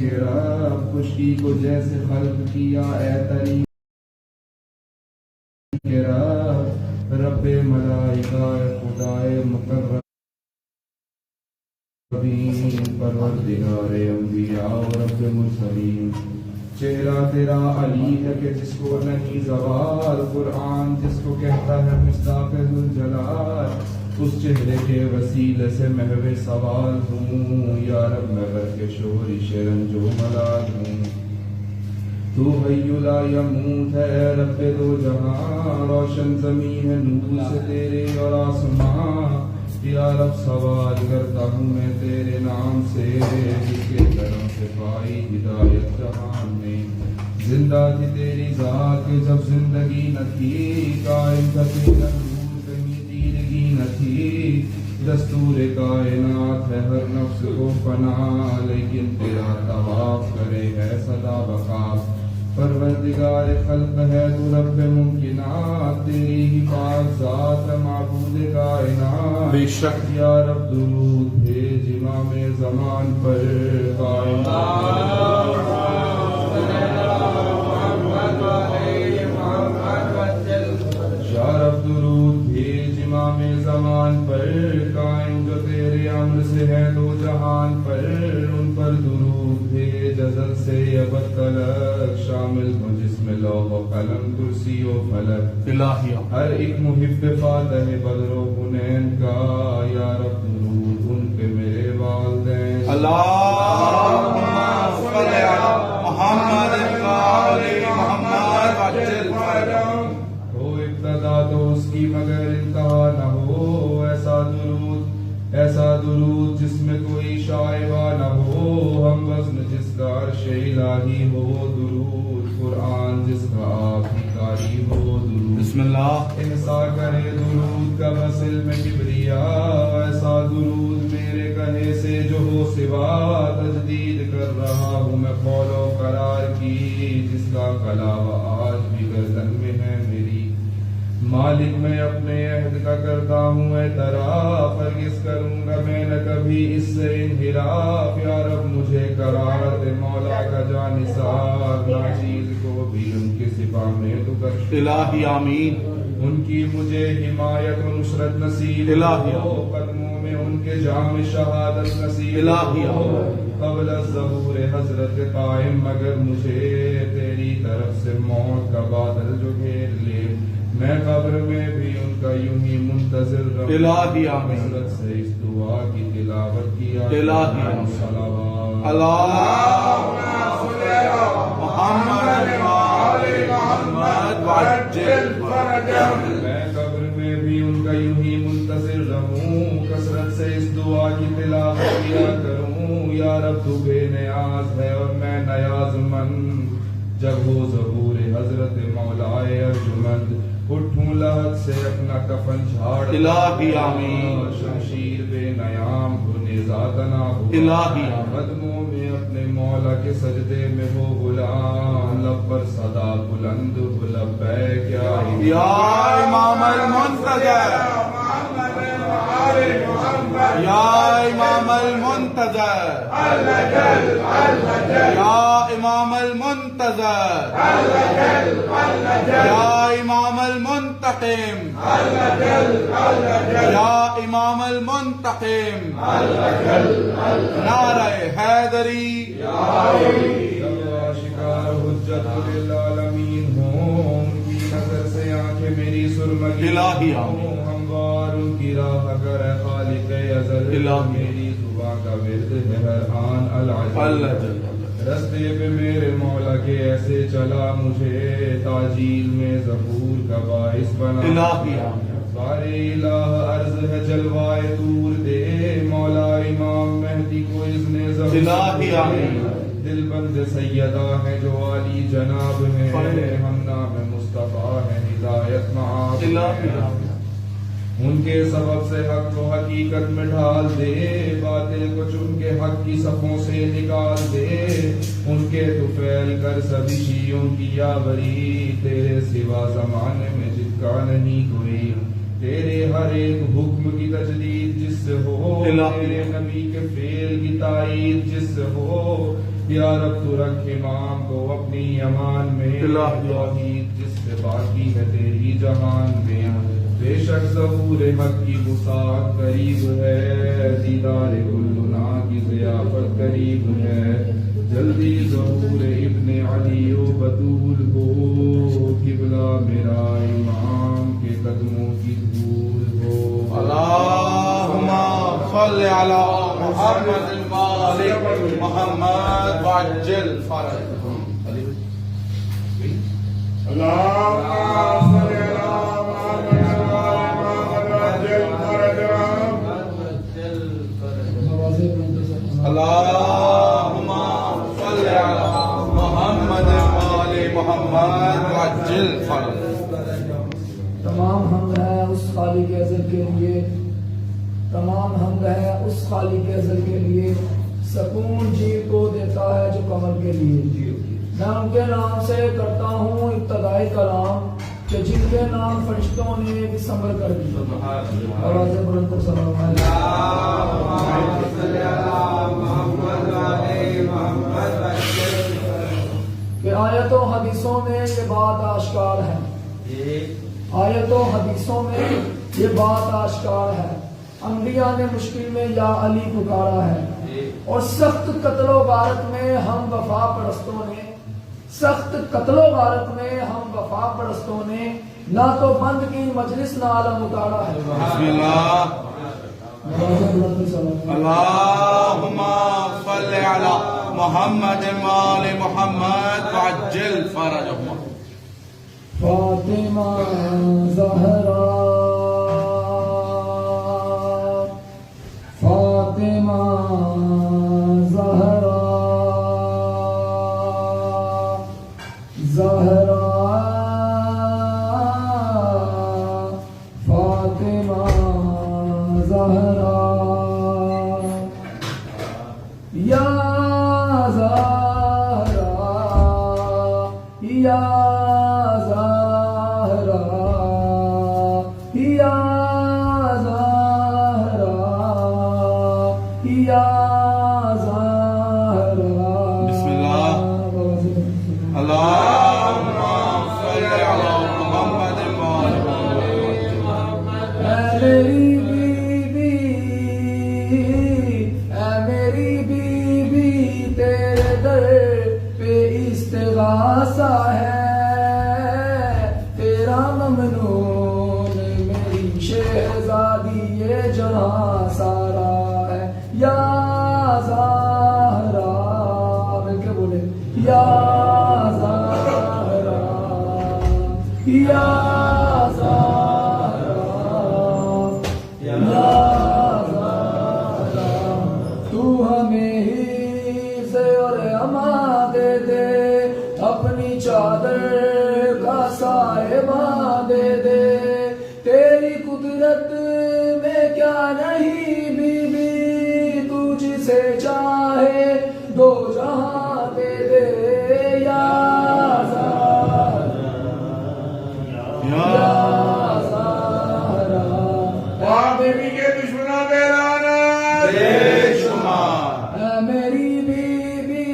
کے رب خشکی کو جیسے خلق کیا اے تری کے رب رب ملائکہ خدائے مقرب پروردگار انبیاء اور رب مرسلین چہرہ تیرا علی ہے کہ جس کو نہیں زوال قرآن جس کو کہتا ہے مصداق ذوالجلال اس چہرے کے وسیلے سے محو سوال ہوں یا رب میں غر کے شوری شرن جو ملال ہوں تو حی لا یموت ہے اے رب دو جہاں روشن زمین ہے نور سے تیرے اور آسمان یا رب سوال کرتا ہوں میں تیرے نام سے جس کے کرم سے پائی ہدایت جہان میں زندہ تھی تیری ذات کے جب زندگی نہ تھی قائم تھا تیرا نور کہیں تیرگی نہ تھی دستور کائنات ہے ہر نفس کو فنا لیکن تیرا طواف کرے ہے صدا بخاف پروردگار خلق ہے تو رب ممکنات تیری ہی پاک ذات معبود کائنات بے شک یا رب درود بھیج امام زمان پر یا رب درود بھیج امام زمان پر قائم جو تیرے امر سے ہے دو جہان پر ان پر درود بھیج ازل سے ابد تلک شامل ہو جس میں لوح و قلم کرسی و فلک الہی ہر ایک محب فاتح بدر و حنین کا یا رب درود ان پہ میرے والدین اللہم صلی علی محمد وآل محمد وعجل فرجہم ہو ابتدا تو اس کی مگر انتہا نہ ہو ایسا درود جس میں کوئی شائبہ نہ ہو ہم وزن جس کا عرش الہی ہو درود قرآن جس کا آپ ہی قاری ہو درود بسم اللہ احسا کرے درود کا وصل میں کبریا ایسا درود میرے کہے سے جو ہو سوا تجدید کر رہا ہوں میں قول و قرار کی جس کا کلاوہ آج بھی گردن میں ہے میری مالک میں اپنے عہد کا کرتا ہوں اعتراف ہرگز کروں گا میں نہ کبھی اس سے انحراف یا رب مجھے قرار دے مولا کا جانثار ناچیز کو بھی ان کے سپاہ میں تو کر الہی آمین ان کی مجھے حمایت و نصرت نصیب الہی ہو قدموں میں ان کے جام شہادت نصیب الہی ہو قبل الظہور حضرت قائم مگر مجھے تیری طرف سے موت کا بادل جو گھیر لے میں قبر میں بھی ان کا یوں ہی منتظر رہوں الہی آمین حضرت سے اس دعا کی تلاوت کیا الہی آمین صلوات اللہم صلی علی محمد وآل محمد وعجل فرجہم میں قبر میں بھی ان کا یوں ہی منتظر رہوں کثرت سے اس دعا کی تلاوت کیا کروں یا رب تو بے نیاز ہے اور میں نیاز مند جب ہو ظہور حضرت مولائے ارجمند اٹھوں لحد سے اپنا کفن جھاڑ الہی آمین شمشیر بے نیام ہو نیزادنا ہو الہی قدموں میں اپنے مولا کے سجدے میں ہو غلام لب پر صدا بلند ہو لبیک یا امام المنتظر یا امام المنتظر یا امام المنتظر یا امام المنتقم یا امام المنتقم نعرہ حیدری شکار حجت للعالمین ہوں ان کی نظر سے آنکھیں میری سرمگی الہی ہوں ہموار ان کی راہ کر خالق ازل الہی میری زبان کا ورد ہے ہر آن اللہ العجل رستے پہ میرے مولا کے ایسے چلا مجھے تاجیل میں ظہور کا باعث بنا الہی سارے الہ عرض ہے جلوائے دور دے مولا امام مہدی کو اذن ظہور الہی آمین دل بند سیدہ ہے جو علی جناب ہے ہم نام مصطفیٰ ہے ہدایت معاف الہی ان کے سبب سے حق کو حقیقت میں ڈھال دے باطل کو چن کے حق کی صفوں سے نکال دے ان کے تو فعل کر سبھی شیعوں کی یاوری تیرے سوا زمانے میں جت کا نہیں کوئی تیرے ہر ایک حکم کی تجدید جس سے ہو تیرے نبی کے فعل کی تائید جس سے ہو یا رب تو رکھ امام کو اپنی امان میں، توحید جس سے باقی ہے تیری جہان میں، بے شک ظہور حق کی وسعت قریب ہے، دیدار کلنا کی ضیافت قریب ہے، جلدی ظہور ابن علی و بطول ہو، قبلہ میرا امام کے قدموں کی دھول ہو۔ اللهم صل على محمد وآل محمد وعجل فرجهم. اللهم صل على محمد وعجل فرجهم. اللهم صل على محمد وآل محمد وعجل فرجهم. تمام حمد ہے اس خالق ازل کے لیے، تمام حمد ہے اس خالق ازل کے لیے، سکون جی کو دیتا ہے جو کمر کے لیے۔ میں ان کے نام سے کرتا ہوں ابتدائی کلام کہ جن کے نام فرشتوں نے بھی سمر کر دیا۔ آواز بلند کر سلام کہ آیت و حدیثوں میں یہ بات آشکار ہے، آیت و حدیثوں میں یہ بات آشکار ہے، انبیاء نے مشکل میں یا علی پکارا ہے، اور سخت قتل و غارت میں ہم وفا پرستوں نے، سخت قتل و غارت میں ہم وفا پرستوں نے نہ تو بند کی مجلس نہ عالم اتارا ہے۔ بسم اللہ۔ اللهم صل على محمد وآل محمد وعجل فرجهم. فاطمہ زہرا، فاطمہ زہرا، زہرا فاطمہ زہرا، یا زہرا یا جہاں سارا ہے، یا زہرا، مل کے بولے یا زہرا، یا زہرا، یا زہرا، تو ہمیں حفظ اور امان دے دے، اپنی چادر کا سائبہ دے دے، تیری قدرت کیا نہیں بی بی، تو جسے چاہے دو جہاں دے دے، یا زہرا، یا زہرا، آپ بیوی کے دشمنوں پہ لعنت بے شمار. اے میری بی بی،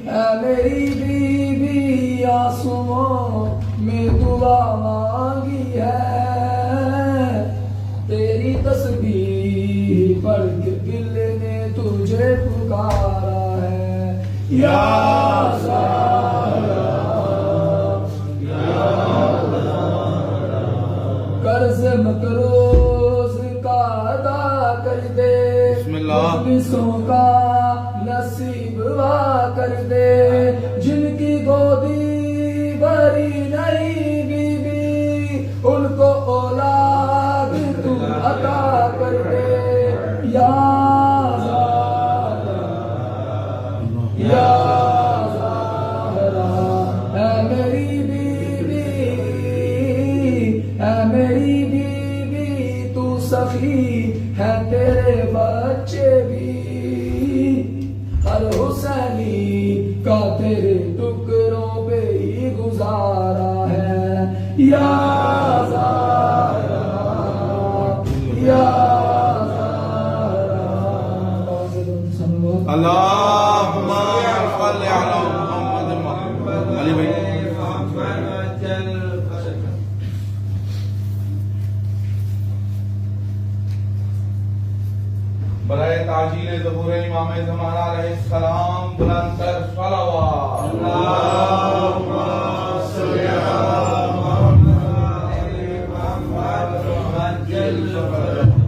اے میری بی بی، آنسوؤں میں دعا مانگی ہے، تیری تسبیح پڑھ کے دل نے تجھے پکارا ہے، یا زہرا، یا زہرا، قرض مقروض کا ادا کر دے، بسم اللہ، مفلسوں کا نصیب وا کر دے، جن کی گودی بھری نہیں بی بی، ان کو اولاد تو عطا کر دے، یا زہرا، یا زہرا، اے میری بی بی، اے میری بی بی، تو سخی ہے تیرے بچے بھی، ہر حسینی کا تیرے ٹکڑوں پہ ہی گزارا ہے، یا زہرا، یا زہرا، اللہ اللهم صل على محمد علی بھائی برائے تاجیل ظہور امام زمان علیہ السلام بلند تر صلوات اللہم صلی علی محمد وعجل فرجہ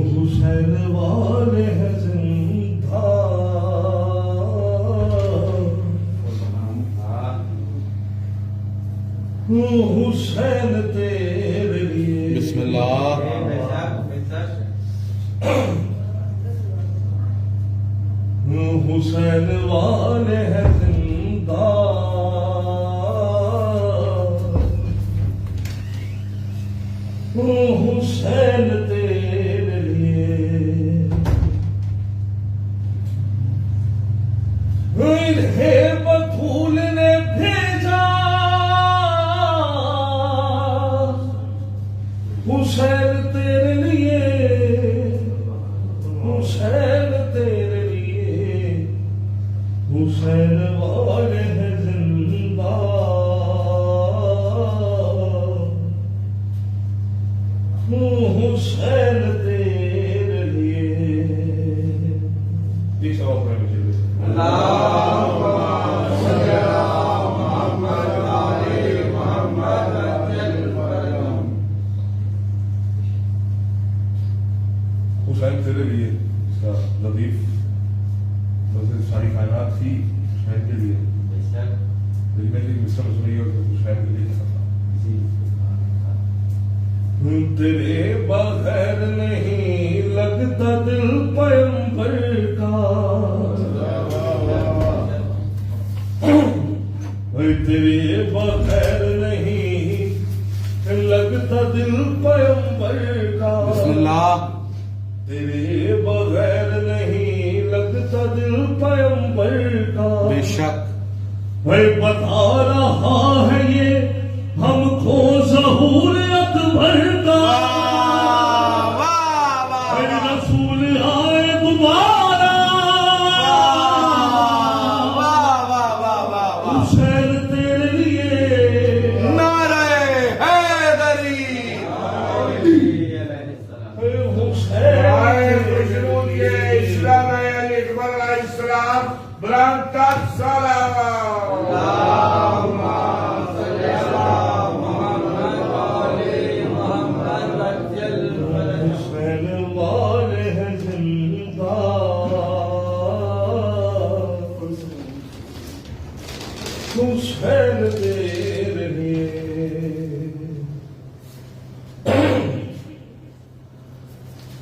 حسین والے ہیں زندہ حسین تیرے لیے بسم اللہ حسین والے ہیں زندہ حسین تیرے لیے انہیں بطول نے بھیجا حسین تیرے لیے حسین تیرے لیے حسین والے ہیں زندہ حسین تیرے لیے تیسرا اوپر مجھے حسین تیرے لیے اس کا لطیف مسجد ساری کائنات تھی حسین کے لیے دل میں ایک مصرع سنی اور حسین کے لیے تیرے بغیر نہیں لگتا دل پیغمبر کا تیرے بغیر نہیں لگتا دل پیغمبر کا بسم اللہ تیرے بغیر نہیں لگتا دل پیغمبر کا بے شک میں بتا رہا ہے یہ ہم کو ظہور اکبر کا رسول آئے دوبارہ حسین تیرے لیے نعرہ حیدری حسین تیرے لیے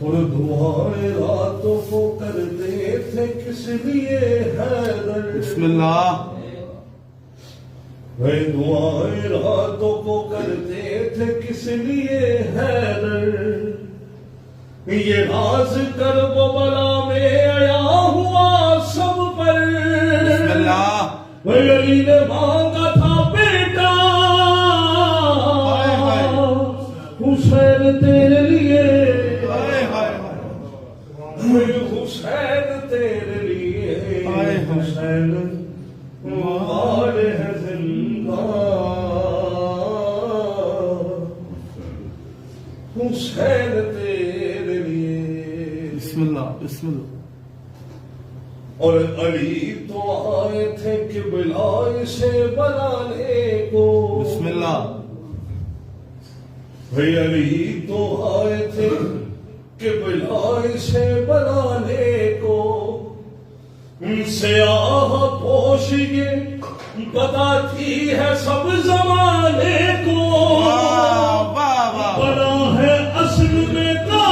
اور دعائیں راتوں کو کرتے تھے کس لیے حیدر بسم اللہ میں دعائیں راتوں کو کرتے تھے کس لیے حیدر یہ راز کرب و بلا میں آیا ہوا سب پر بسم اللہ علی نے مانگا تھا بیٹا حسین تیرے لیے حسین تیرے لیے حسین والے ہیں زندہ حسین تیرے لیے بسم اللہ بسم اللہ اور علی تو آئے تھے کہ بلال سے بنانے کو بسم اللہ بھئی علی تو آئے تھے کہ بلال سے بنانے کو سیاہ پوش یہ پتا تھی ہے سب زمانے کو بڑا ہے اصل میں کا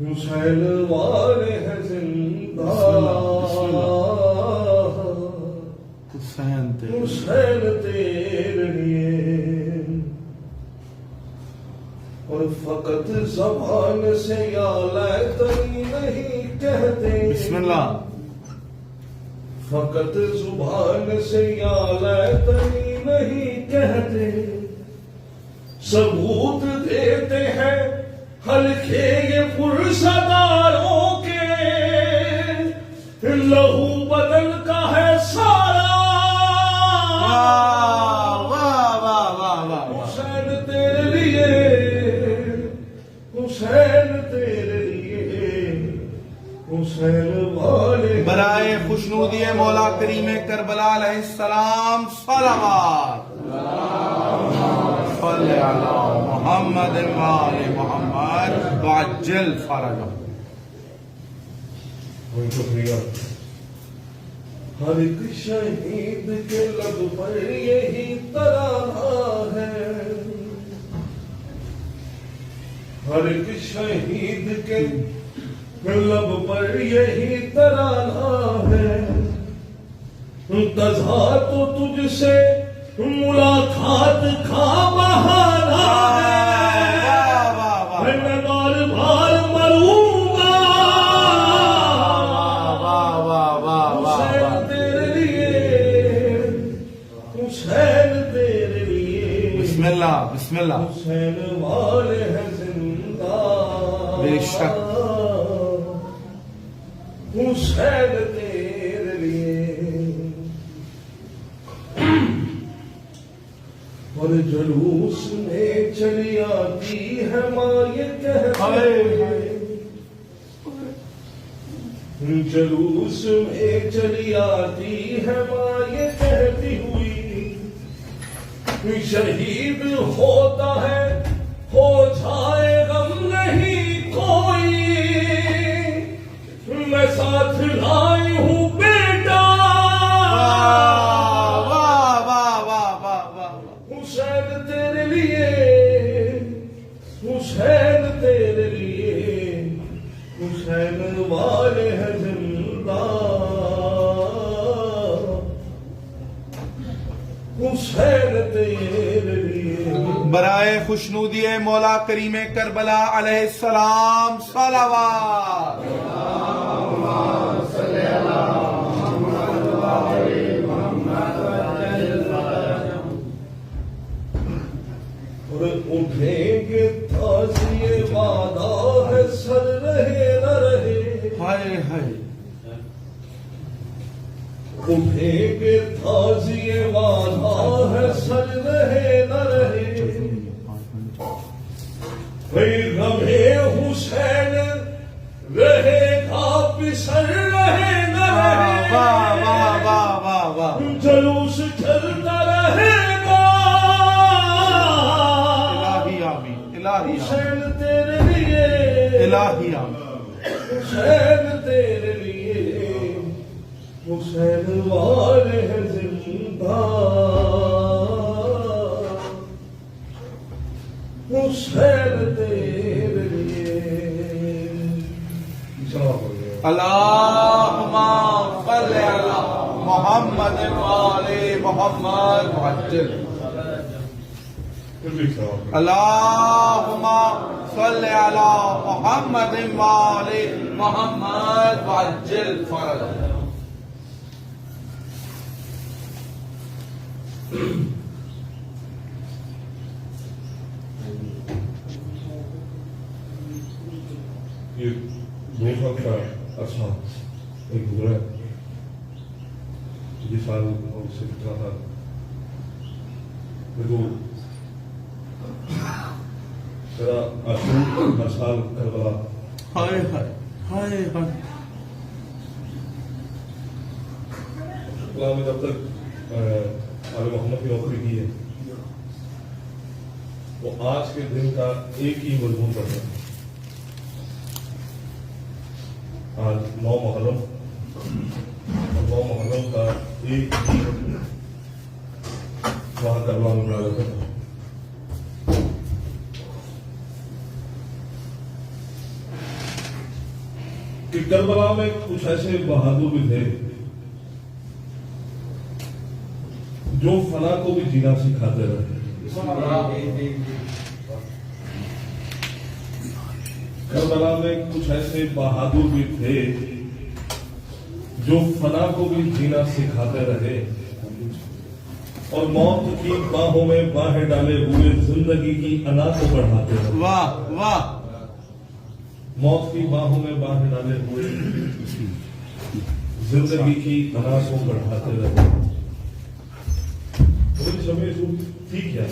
حسین والے ہیں زندہ، حسین تیرے حسین تیرے لیے، اور فقط زبان سے یا لیتنی نہیں کہتے، بسم اللہ، فقط زبان سے یا لیتنی نہیں کہتے، ثبوت دیتے ہیں ہلکے یہ پرسداروں کے، لہو بدن کا ہے سارا، واہ واہ واہ واہ، حسین تیرے لیے، حسین تیرے لیے، حسین والے برائے خوشنودی مولا کریم کربلا علیہ السلام صلوات صلی علی محمد وآل محمد وعجل فرجهم۔ بہت شکریہ۔ ہر ایک شہید کے لب پر یہی ترانہ ہے، ہر ایک شہید کے لب پر یہی ترانہ ہے، قضا تو تجھ سے ملاقات کا بہانہ ہے، میں بار بار مروں گا، حسین تیرے لیے، حسین تیرے لیے، بسم اللہ بسم اللہ، حسین والے ہیں زندہ، بے شک، حسین تیرے لیے، اور جلوس میں چلی آتی ہے ماں یہ کہتے، جلوس میں چلی آتی ہے ماں یہ کہتی ہوئی، شہید ہوتا ہے ہو جائے غم نہیں کوئی، میں ساتھ لائی ہوں بیٹا، حسین تیرے لیے، حسین تیرے لیے، حسین والے ہیں زندہ، حسین تیرے لیے، برائے خوشنودی مولا کریم کربلا علیہ السلام صلوات۔ اور اٹھیں گے تازیے وعدہ ہے سر رہے نہ رہے، ہائے ہائے، اٹھیں گے تازیے وعدہ ہے سر رہے نہ رہے، بھئی غمے حسین رہے گا پسر رہے نہ رہے، واہ واہ واہ واہ واہ، جلوس چلتا رہے گا، الہی آمین، الہی آمین، حسین تیرے لیے، الہی آمین، حسین تیرے لیے، حسین والے ہیں زندہ، حسین تیرے لیے، اللہم صلی علی محمد وآل محمد وعجل، اللہم صلی علی محمد وآل محمد وعجل فرجهم۔ یہ 2 سال کا عرصہ ایک گزرا، یہ سال اور اس سے کتنا تھا، دیکھو ذرا عاشور ہر سال کربلا، ہائے ہائے ہائے ہائے، کربلا میں جب تک آل محمد کی نوکری کی ہے، وہ آج کے دن کا ایک ہی مضمون کرتا ہے، آج 9 محرم کا ایک ہی وہاں کربلا میں بڑا جاتا تھا، کہ کربلا میں کچھ ایسے بہادر بھی تھے جو فنا کو بھی جینا سکھاتے رہے. کربلا میں کچھ ایسے بہادر بھی تھے جو فنا کو بھی جینا سکھاتے رہے اور موت کی باہوں میں باہیں ڈالے ہوئے زندگی کی انا کو بڑھاتے رہے. واہ واہ. موت کی باہوں میں باہیں ڈالے ہوئے زندگی کی انا کو بڑھاتے رہے. تھی کیا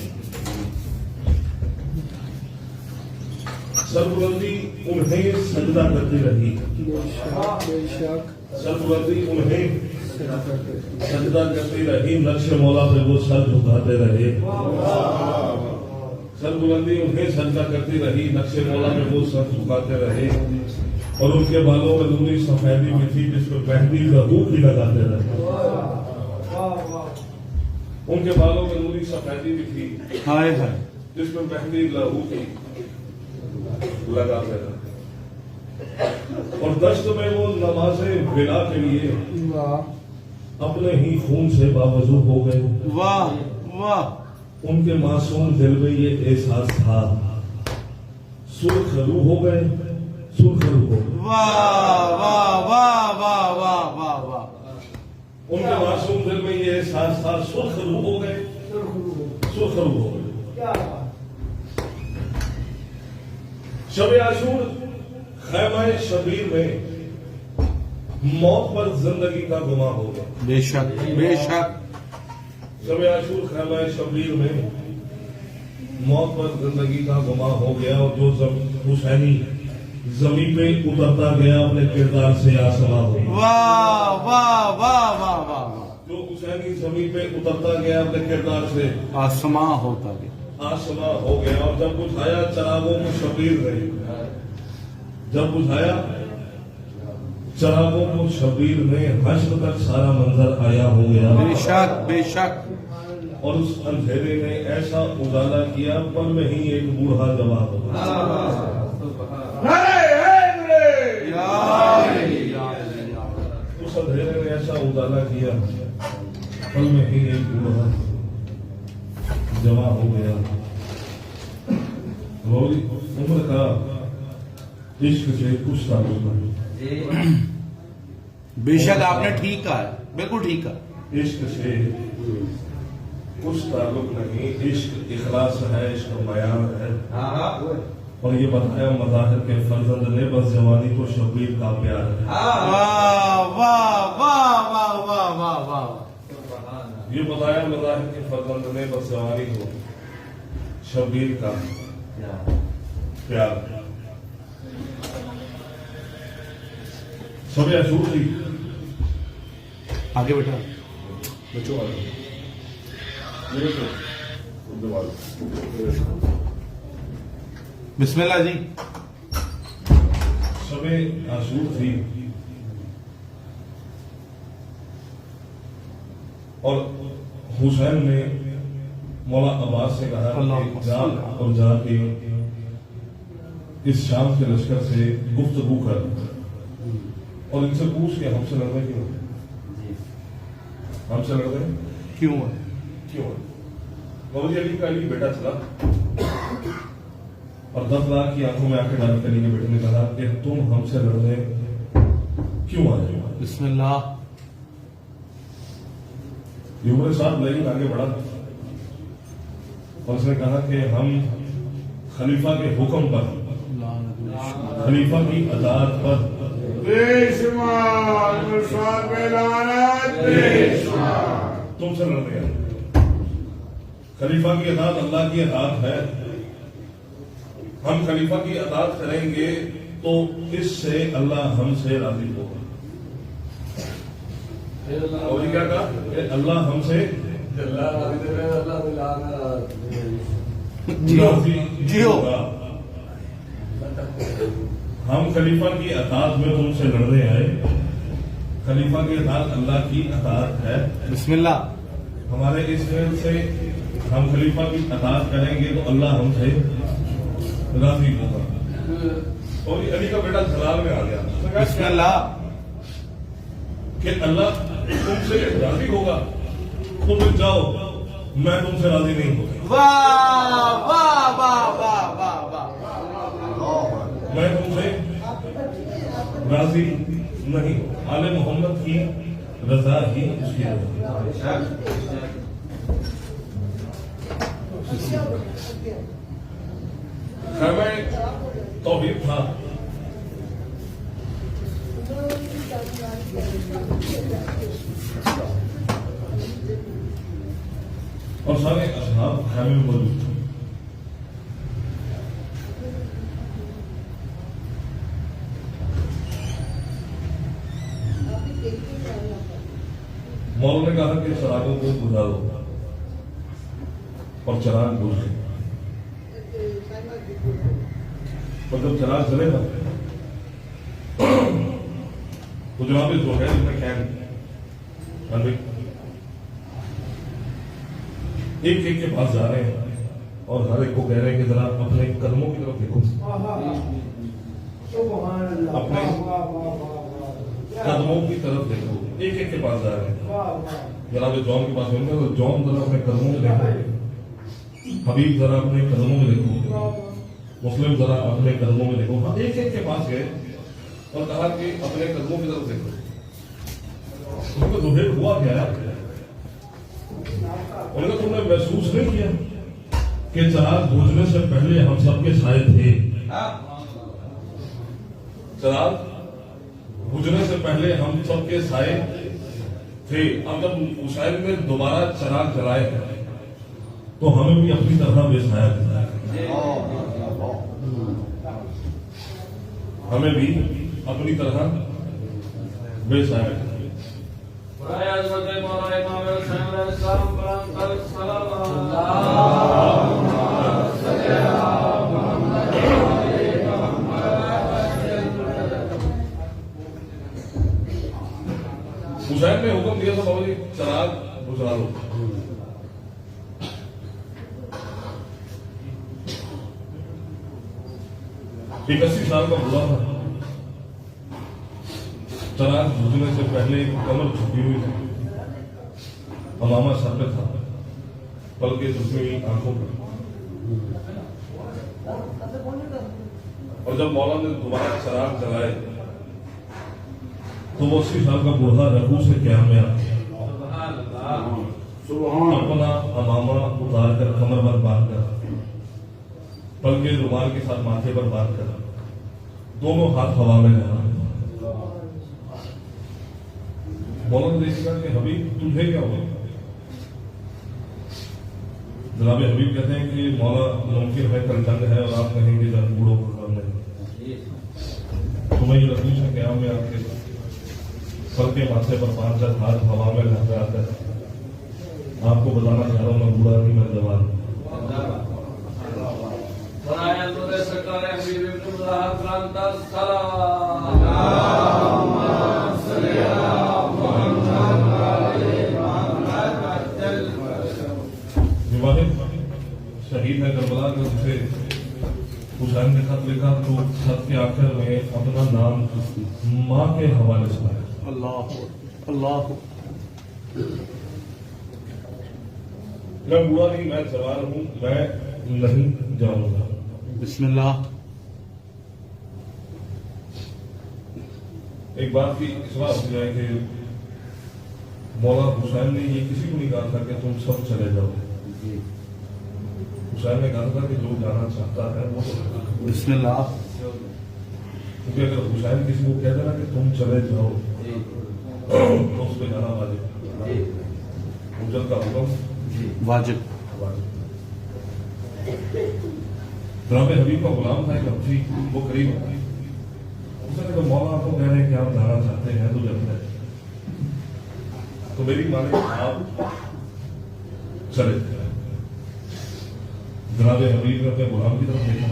سربلندی انہیں سجدہ کرتی رہی. سربلندی انہیں سجدہ کرتی رہی. نقش مولا پہ وہ سر جھکاتے رہے. سربلندی انہیں سجدہ کرتی رہی. نقش مولا پہ وہ سر جھکاتے رہے اور ان کے بالوں میں نوری سفیدی بھی تھی جس پہ مہندی لہو بھی لگاتے رہے. ان کے بالوں میں نوری سفیدی بھی تھی ہائے ہائے. جس پہ مہندی لہو کی لگاتے رہے. اور دشت میں وہ نماز بلا کے لیے اپنے ہی خون سے باوضو ہو گئے. واہ واہ. ان کے معصوم دل میں یہ احساس تھا سرخ روح ہو گئے. سرخ روح ہو گئے. واہ واہ واہ واہ واہ واہ واہ. ان کے معصوم دل میں یہ احساس تھا سرخ روح ہو گئے. سرخ روح ہو گئے. شب عاشور خیمہ شبیر میں موت پر زندگی کا گماں ہو گیا. بے شک بے شک. شب عاشور خیمہ شبیر میں موت پر زندگی کا گماں ہو گیا اور جو حسینی زمین پہ اترتا گیا اپنے کردار سے آسماں ہو گیا. واہ واہ واہ واہ واہ. جو حسینی زمین پہ اترتا گیا اپنے کردار سے آسماں ہوتا گیا. آسماں ہو گیا. اور جب بجھایا چراغوں کو شبیر رہے. جب بجھایا چراغوں کو شبیر نے حشر تک سارا منظر آیا ہو گیا. بے شک بے شک. اور اس اندھیرے نے ایسا اجالا کیا پل میں ہی ایک بوڑھا جواب ہو گیا. اس اندھیرے نے ایسا اجالا کیا پل میں ہی ایک بوڑھا جواب ہو گیا. عمر کا عشق سے کچھ تعلق نہیں. بے شک آپ نے ٹھیک کہا ہے. بالکل ٹھیک کہا. عشق سے کچھ تعلق نہیں. عشق اخلاص ہے. عشق معیار ہے. اور یہ بتایا مظاہر کے فرزند نے بس جوانی کو شبیر کا پیار ہے. واہ واہ واہ واہ واہ واہ واہ. یہ بتایا مظاہر کے فرزند نے بس جوانی کو شبیر کا پیار ہے. شب عاشور تھی. آگے بیٹھا. بچوں بسم اللہ جی. شب عاشور تھی اور حسین نے مولا عباس سے کہا کہ جا اور جا کے اس شام کے لشکر سے گفتگو کر اور ان سے پوچھ کے ہم سے لڑنے کیوں. ہم سے لڑنے کیوں کیوں. مولوی علی کا علی بیٹا چلا اور 10 لاکھ کی آنکھوں میں آ کے ڈال کر علی کے بیٹے نے کہا کہ تم ہم سے لڑنے کیوں آئے ہو. بسم اللہ. یہ عمر صاحب لیکن آگے بڑھا اور اس نے کہا کہ ہم خلیفہ کے حکم پر خلیفہ کی اطاعت پر تم سے لڑنے آئے. خلیفہ کی اطاعت اللہ کی اطاعت ہے. ہم خلیفہ کی اطاعت کریں گے تو اس سے اللہ ہم سے راضی ہوگا. اور کیا کہا کہ اللہ ہم سے راضی ہوگا. ہم خلیفہ کی اطاعت میں تم سے لڑنے آئے. خلیفہ کی اطاعت اللہ کی اطاعت ہے. بسم اللہ. ہمارے اس فعل سے ہم خلیفہ کی اطاعت کریں گے تو اللہ ہم سے راضی ہوگا. اور علی کا بیٹا جلال میں آ گیا. بسم اللہ. کہ اللہ تم سے راضی ہوگا تو پھر جاؤ, میں تم سے راضی نہیں ہوگا. واہ واہ واہ واہ واہ واہ. میں تم سے راضی نہیں ہوں. آل محمد کی رضا ہی اس کی رضا. خیمہ توحید تھا, اور سارے اصحاب خیمے میں موجود تھے. مولا نے کہا کہ چراغوں کو بجھا دو, اور چراغ بجھ گئے. اور جب چراغ جلے گا تو جناب زہیل نے خیر ایک ایک کے پاس جا رہے ہیں اور ہر ایک کو کہہ رہے ہیں کہ ذرا اپنے قدموں کی طرف دیکھو, اپنے قدموں کی طرف دیکھو. ایک ایک کے پاس جا رہے ہیں. جناب جون کے پاس ہوئے تو جون ذرا اپنے قدموں میں دیکھو, حبیب ذرا اپنے قدموں میں دیکھو, مسلم ذرا اپنے قدموں میں دیکھو. ہاں ایک ایک کے پاس گئے اور کہا کہ اپنے قدموں کی طرف دیکھو. ان کو زہیل ہوا کیا ہے, ان کو تم نے محسوس نہیں کیا کہ چراغ بجھنے سے پہلے ہم سب کے سائے تھے. چراغ بجھنے سے پہلے ہم سب کے سائے تھے. اب جب حسین نے دوبارہ چراغ جلائے تو ہمیں بھی اپنی طرح بے سایہ دیا, ہمیں بھی اپنی طرح بے سایہ دیا. حسین نے حکم دیا تھا بابا جی چراغ بجھا دو. ایک 80 سال کا بوڑھا تھا. چراغ بجھنے سے پہلے کمر جھکی ہوئی تھی, امامہ سر پہ تھا, بلکہ دشمنی آنکھوں پر. اور جب مولا نے دوبارہ چراغ جلائے تو وہ 80 سال کا بوڑھا رکوع سے قیام میں آ گیا. اپنا امامہ اتار کر کمر پر باندھ کر, بلکہ رومال کے ساتھ ماتھے پر باندھ کر, دونوں ہاتھ ہوا میں رہا. مولا نے دیکھا کہ حبیب تمہیں کیا ہوا. جناب حبیب کہتے ہیں کہ مولا ممکن ہے کل جنگ ہے اور آپ کہیں گے جنگ بوڑھوں کو کام نہیں. تمہیں یہ رکوع سے قیام میں آ کے سر کے ماتھے پر باندھ کر ہاتھ ہوا میں لہرا کر آپ کو بتانا چاہ رہا ہوں میں بوڑھا نہیں, میں جوان ہوں. شہید ہے کربلا کا, جسے حسین نے خط لکھا تو خط کے آخر میں اپنا نام ماں کے حوالے سے لایا. اللہ اللہ. میں بوڑھا نہیں, میں جوان ہوں, میں نہیں جاؤں گا. بسم اللہ. ایک بات کی اس بات ہو جائے کہ مولا حسین نے یہ کسی کو نہیں کہا تھا کہ تم سب چلے جاؤ. حسین نے کہا تھا کہ جو جانا چاہتا ہے وہ بسم اللہ. کیونکہ اگر حسین کسی کو کہہ دینا کہ تم چلے جاؤ تو اس پہ جانا واجب, حجت کا حکم واجب. جناب حبیب کا غلام تھا ایک حبشی, وہ قریب ہوتا. اس نے کہا مولا آپ کو کہہ رہے ہیں کہ آپ جانا چاہتے ہیں تو جلد ہے, تو میری مانے آپ چلے. جناب حبیب نے اپنے غلام کی طرف دیکھا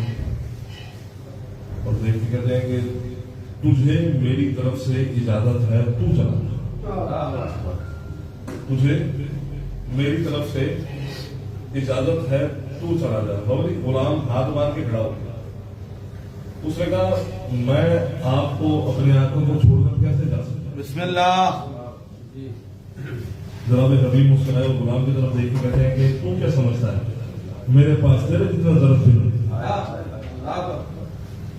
اور دیکھ کے کہتے ہیں کہ تجھے میری طرف سے اجازت ہے تو چلا, تجھے میری طرف سے اجازت ہے تو چلا جا. غلام ہاتھ باندھ کے کھڑا ہو گیا. اس نے کہا میں آپ کو اپنے آنکھوں کو چھوڑ کر کیسے جا سکتا ہوں؟ بسم اللہ. جناب حبیب مسکرائے اور غلام کی طرف دیکھ کے کہتے ہیں کہ تو کیا سمجھتا ہے میرے پاس تیرے جتنا ضرورت نہیں.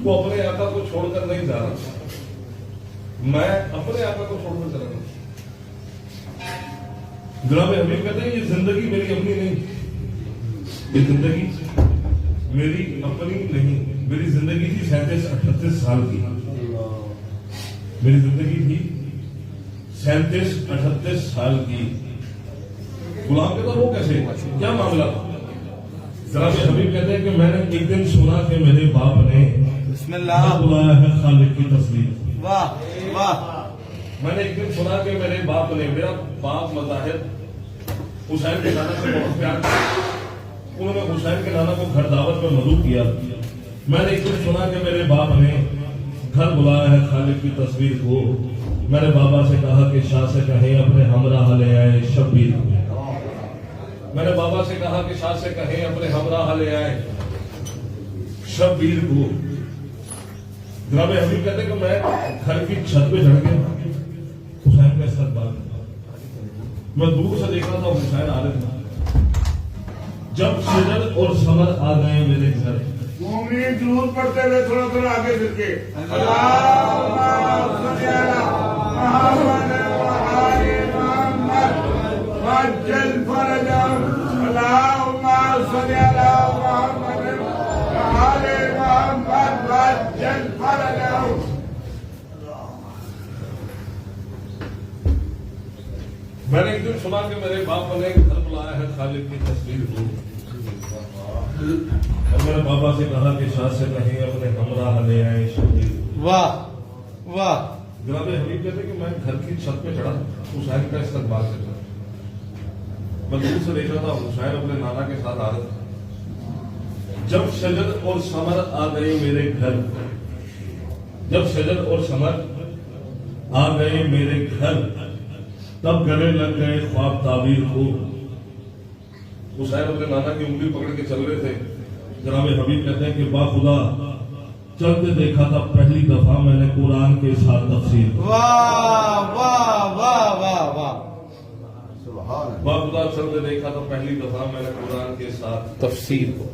تو اپنے آقا کو چھوڑ کر نہیں جا رہا، میں اپنے آقا کو چھوڑ کر چلا گیا. جناب حبیب کہتے ہیں یہ زندگی میری اپنی نہیں، یہ زندگی میری اپنی نہیں، میری زندگی تھی 37-38 سال کی. میری زندگی تھی 37-38 سال کی. غلام کہتا وہ کیسے، کیا معاملہ؟ جناب حبیب کہتے ہیں کہ میں نے ایک دن سنا کہ میرے باپ نے بسم اللہ. بلایا ہے خالق کی تصویر. واہ واہ. میں نے ایک دن سنا کہ میرے باپ نے، میرا باپ مظاہر حسین کے نانا سے بہت پیار کیا، انہوں نے حسین کے نانا کو گھر دعوت میں مدعو کیا. میں نے ایک دن سنا کہ میرے باپ نے گھر بلایا ہے خالق کی تصویر کو. میں نے بابا سے کہا کہ شاہ سے کہیں اپنے ہمراہ لے آئے شبیر کو. میں نے بابا سے کہا کہ شاہ سے کہیں اپنے ہمراہ لے آئے شبیر کو. جناب حبیب کہتے کہ میں گھر کی چھت پہ چڑھ کے حسین کا استقبال کرتا. میں دور سے دیکھ رہا تھا حسین آ رہے تھے. جب شجر اور ثمر آ گئے میرے گھر، مومنین درود پڑھتے ہوئے تھوڑا تھوڑا آگے پھر کے اللہم صلی علی محمد وآل محمد وعجل فرجهم. اللہم صلی علی محمد وآل محمد وعجل فرجهم. میں نے ایک دن سنا کہ میرے باپ نے گھر بلایا ہے خالق کی تصویر کو. اور میں نے بابا سے کہا کہ شاہ سے کہیں اپنے ہمراہ لے آئے شبیر کو. واہ واہ. جناب حبیب کہتے کہ میں گھر کی چھت پہ چڑھا حسین کا استقبال کرتا. میں دور سے دیکھ رہا تھا حسین اپنے نانا کے ساتھ آ رہا تھا. جب شجر اور ثمر آ گئے میرے گھر، جب شجر اور ثمر آ گئے میرے گھر، تب گلے لگ گئے خواب تعبیر کو. حسین اپنے نانا کی انگلی پکڑ کے چل رہے تھے. جناب حبیب کہتے ہیں کہ با خدا چلتے دیکھا تھا پہلی دفعہ میں نے قرآن کے ساتھ تفسیر. واہ واہ واہ واہ واہ. با خدا چلتے دیکھا تھا پہلی دفعہ میں نے قرآن کے ساتھ تفسیر کو.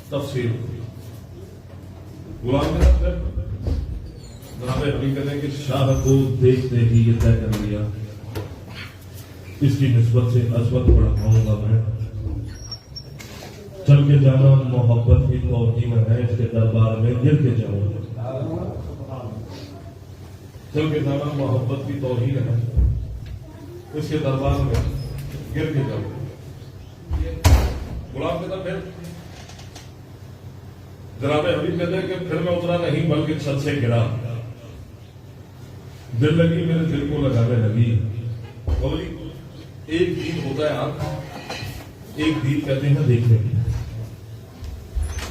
تفسیر. غلام کے ساتھ جناب حبیب کہتے ہیں کہ شاہ کو دیکھتے ہی یہ طے کر لیا اس کی نسبت سے عظمت بڑھاؤں گا میں. چل کے جانا محبت کی توہین ہے، اس کے دربار میں گر کے جاؤں گا. چل کے جانا محبت کی توہین ہے، اس کے دربار میں گر کے جاؤں گا. غلام کہتا پھر جناب حبیب کہتے ہیں کہ پھر میں اترا نہیں بلکہ چھت سے گرا. دل لگی میرے دل کو لگانے لگی. بولی ایک دید ہوتا ہے آنکھ، ایک دید کہتے ہیں دیکھنے کی.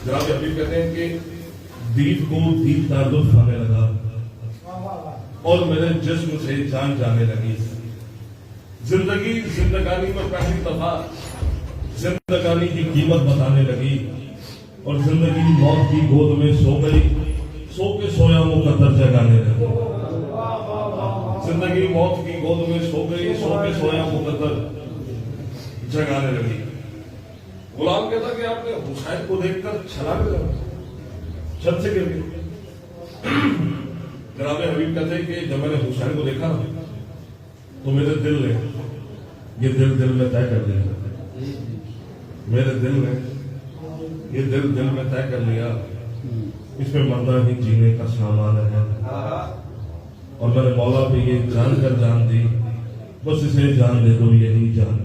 جناب حبیب کہتے ہیں کہ دید کو دید تعلق آنے لگا اور میرے جسم سے جان جانے لگی. زندگانی میں پہلی دفعہ زندگانی کی قیمت بتانے لگی اور زندگی موت کی گود میں سو گئی، سو کے سویا مقدر جگانے لگی. زندگی موت کی گود میں سو گئی، سو کے سویا مقدر جگانے لگی. غلام کہتا کہ آپ نے حسین کو دیکھ کر چھلانگ لگا، چھت سے گر گئے. جناب حبیب کہتے ہیں کہ جب میں نے حسین کو دیکھا تو میرے دل نے یہ دل میں طے کر لیا، میرے دل نے یہ دل میں طے کر لیا اس میں مرنا ہی جینے کا سامان ہے. اور میں نے مولا پہ یہ جان کر جان دی، بس اسے جان دے تو یہی جان.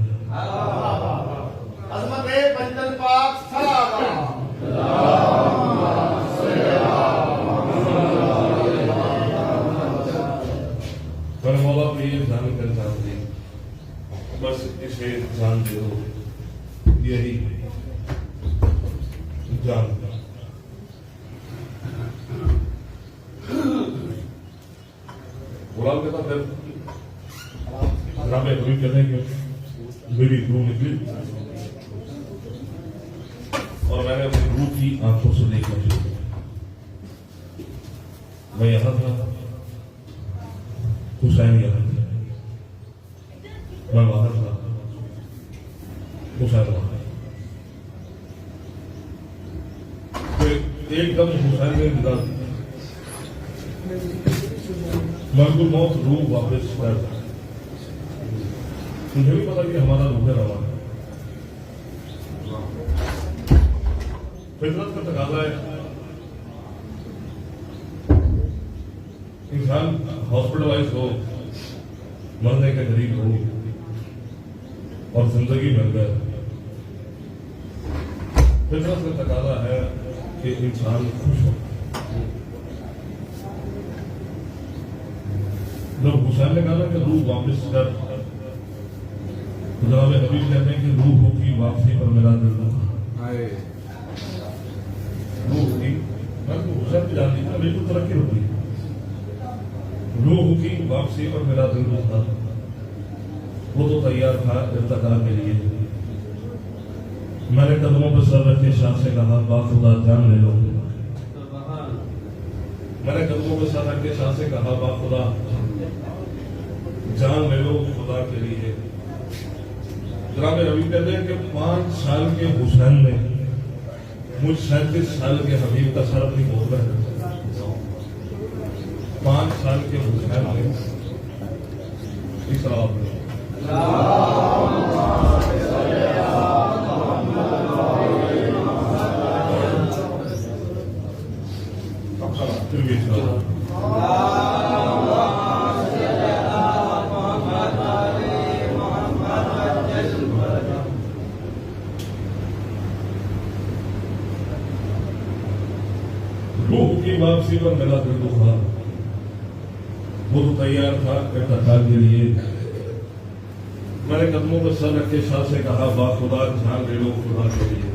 عظمت بندل پاک سلام. میں نے مولا پہ یہ جان کر جان دی، بس اسے جان دے تو یہی جان. غلام کہتا پھر جناب حبیب کہتے ہیں کہ میری روح نکلی اور میں نے اپنی روح کی آنکھوں سے دیکھنا شروع کیا. میں یہاں تھا، حسین یہاں تھا، میں وہاں تھا، حسین وہاں. ایک دم حسین نے ندا دی، ملک الموت روح واپس کر. مجھے بھی پتا کہ ہمارا روح رواں ہے، فطرت کا تقاضا ہے. انسان ہاسپٹلائز ہو، مرنے کے قریب ہو اور زندگی مل گئے، فطرت کا تقاضا ہے کہ انسان خوش ہو. جب حسین نے کہا نا کہ روح واپس کر، جناب حبیب کہتے ہیں کہ روح کی واپسی پر میرا دل دکھا. روح کی میں تو حسین کی جانتی تھا، بالکل ترقی ہوتی. روح کی واپسی پر میرا دل دکھا. وہ تو تیار تھا ارتقا کے لیے. میں نے قدموں پر سر رکھ کے شاہ سے کہا با خدا جان لے لو. میں نے قدموں پر سر رکھ کے شاہ سے کہا با خدا جان لے لو خدا کے لیے. جناب حبیب کہتے ہیں کہ 5 سال کے حسین نے مجھ 37 سال کے حبیب کا سر اپنی گود میں رکھا. 5 سال کے حسین نے اس طرح روح کی واپسی پر میرا دل دکھا. وہ تو تیار تھا ارتقا کے لیے. میں نے قدموں پر سر رکھ کے شاہ سے کہا با خدا جان لے لو خدا کے لیے.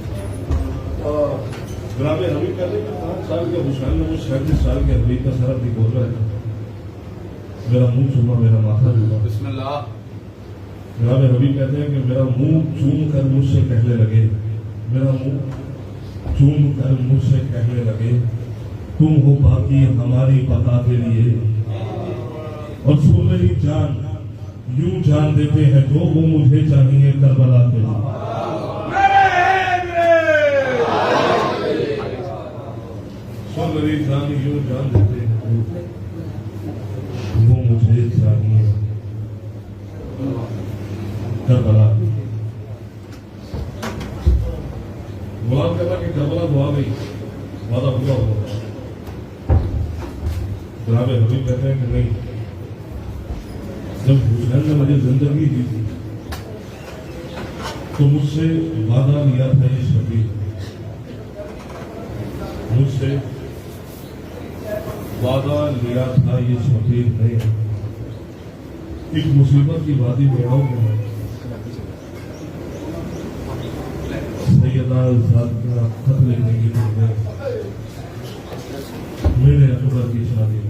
جناب حبیب کہتے ہیں کہ 5 سال کے حسین نے مجھ 37 سال کے حبیب کا سر اپنی گود میں رکھا. میرا منہ چوما، میرا ماتھا چوما. بسم اللہ. جناب حبیب کہتے ہیں کہ میرا منہ چوم کر مجھ سے کہنے لگے، میرا منہ چوم کر مجھ سے کہنے لگے تم ہو باقی ہماری بقا کے لیے. اور سن میری جان یوں جان دیتے ہیں جو وہ مجھے چاہیے کربلا کے لیے. سن میری جان یوں جان دیتے ہیں وہ مجھے چاہیے کربلا. غلام کہتا کہ کربلا دعا گئی، وعدہ پورا ہوا. جناب حبیب کہتے ہیں کہ نہیں، جب حسین نے مجھے زندگی دی تھی تو مجھ سے وعدہ لیا تھا یہ شبیر، مجھ سے وعدہ لیا تھا یہ شبیر نے. ایک مصیبت کی وادی میں آؤں گا، سیدہ ذات کا خط لکھنے کی میرے اکبر کی شادی.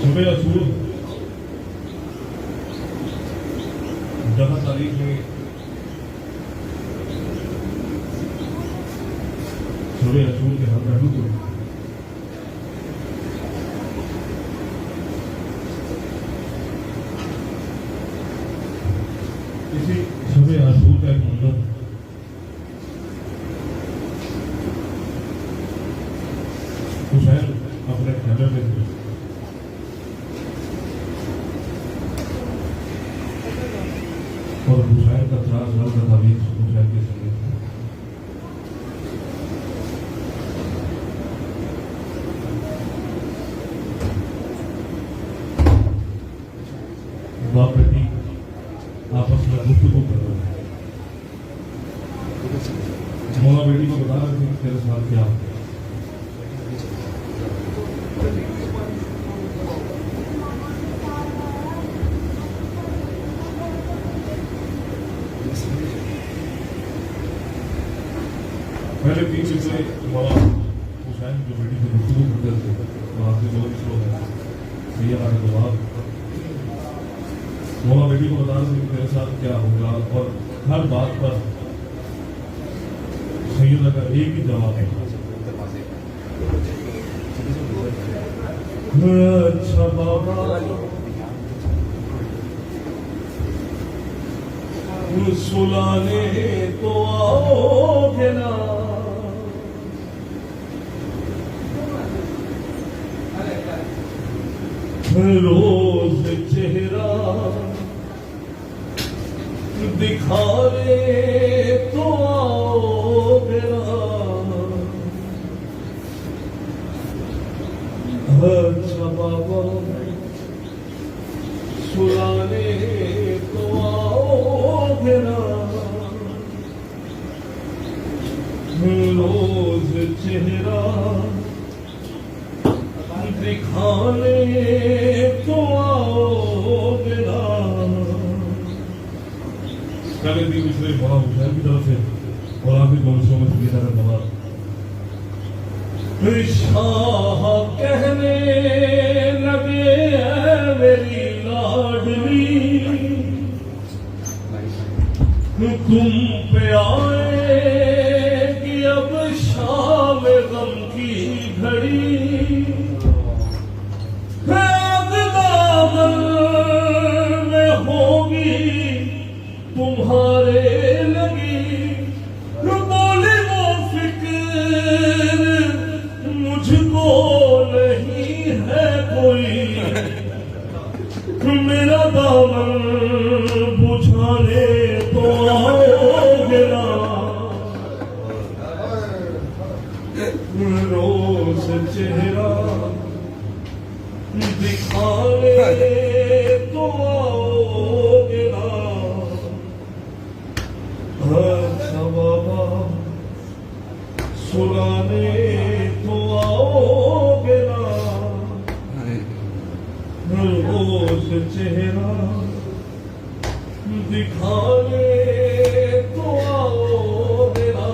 شب رسول جہاں تاریخ میں شب رسول کے ہم رہنو کو کسی شب رسول کا ایک منظر حسین اپنے خیمے میں تھے. اور حسین کا 4 سال کا تعویذ حسین کے سنگے باپ بیٹی آپس میں گفتگو کر رہے ہیں. مولا بیٹی کو بتا رہے تھے کہ تیرے ساتھ کیا ہوتا ہے. پہلے 3 دن سے مولا حسین جو بیٹی سے گفتگو کرتے تھے وہاں سے جو ہے سید کا جواب مولا بیٹی کو بتا رہے تھے کہ میرے ساتھ کیا ہوگا، اور ہر بات پر سیدہ کا ایک ہی جواب ہے، اچھا بابا سلانے تو آؤ گے نا، روز چہرہ دکھانے تو آؤ گے نا، اچھا بابا سلانے تو آؤ گے نا، روز چہرہ دکھانے تو آؤ گے نا۔ کل ایک دن دوسرے مولا حسین کی طرف سے اور آپ کی کونسوں میں سبھی طرح نواز شاہ کہنے لگے اے میری لاڈلی، تم پہ آئے کہ اب شام غم کی گھڑی، دامن میں ہوگی تمہارے لگی، بولے وہ فکر مجھ کو نہیں ہے کوئی، میرا دامن بجھانے تو آؤ گے نا، روز چہرہ دکھانے تو آؤ گے نا، اچھا بابا سلانے تو آؤ گے نا، روز چہرہ دکھانے تو آؤ گے نا،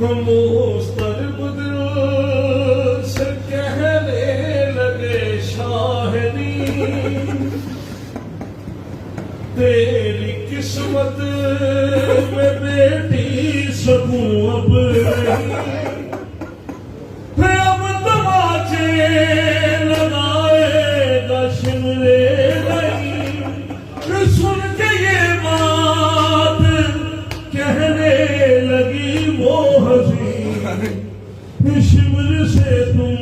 مسترب دل سے کہنے لگے شاہدی، تیری قسمت میں بیٹی سکوں اب نہیں، اب تماچے لگائے گا شمرے نہیں، سن کے یہ بات کہنے لگی وہ حسین، شمر سے تم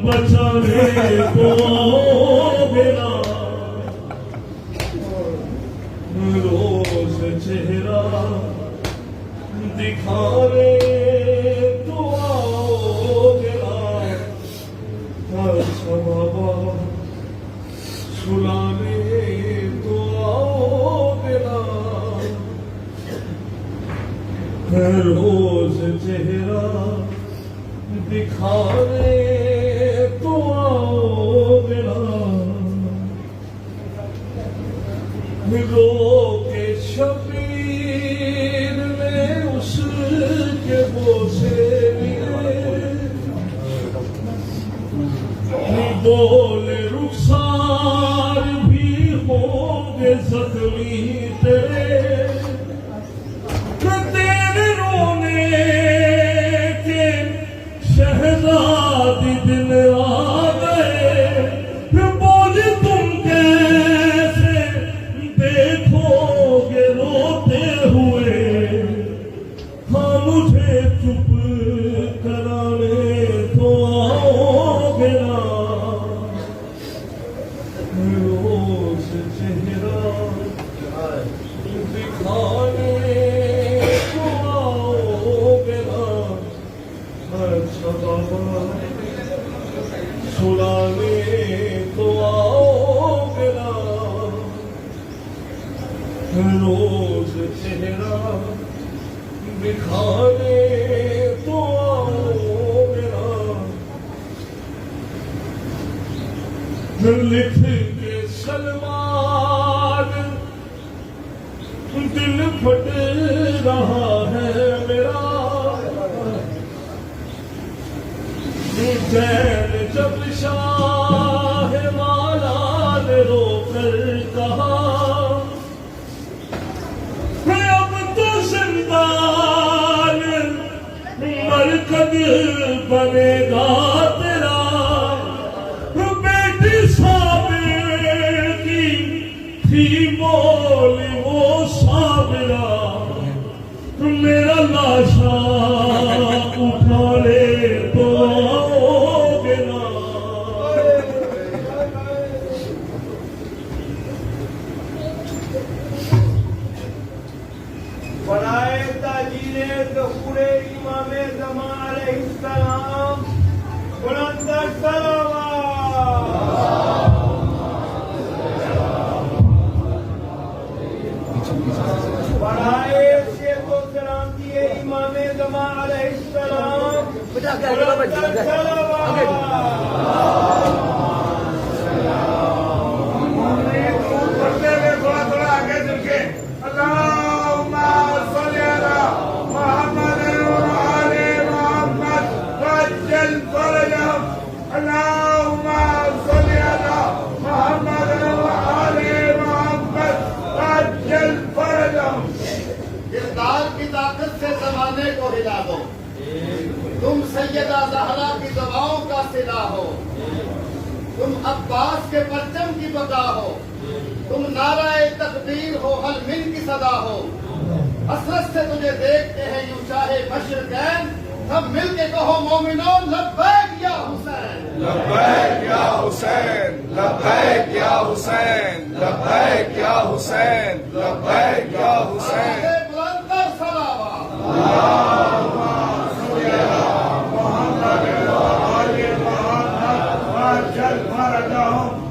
بچانے کو آؤ گے نا، روز چہرہ دکھانے تو آؤ گے نا، اچھا بابا سلانے تو آؤ گے نا، روز چہرہ دکھانے تو آؤ گے نا، رو کے شبیر نے اس کے بوسے لیے، بولے رخسار بھی ہوں گے زخمی تیرے، تیرے رونے کے شہزادی دن آ گئے، بول تم کیسے دیکھو گے روتے ہوئے، ہاں مجھے چپ کرانے تو آؤ گے نا، روز چہرہ دکھانے تو آؤ گے نا، اچھا بابا سلانے تو آؤ گے نا، روز چہرہ دکھانے تو آؤ گے نا، لکھ کے سلمان دل پھٹ رہا ہے میرا، چین جب شاہ والا بنے گا تیرا بیٹی صابر کی تھی بولی وہ صابرہ میرا لاشا اٹھا لے تو آؤگے نا برائے تاجیل ظہور امام زمان علیہ السلام بلند صلوات برائے شیخ و کرامتی امام زمان علیہ السلام بلند صلوات پڑھتے ہوئے تھوڑا تھوڑا آگے چل کے اللہم صلی علی محمد وآل محمد وعجل فرجهم اللہم صلی علی محمد وآل محمد وعجل فرجهم کردار کی طاقت سے زمانے کو ہلا دو تم سیدہ زہرا کی دعاؤں کا صلہ ہو تم عباس کے پرچم کی بقا ہو تم نعرہ تکبیر ہو حل من کی صدا ہو حسرت سے تجھے دیکھتے ہیں یوں چاہے مشرقین سب مل کے کہو مومنون لبیک یا حسین لبیک یا حسین لبیک یا حسین لبیک یا حسین لبیک یا حسین بلندر صلوات وعجل فرجهم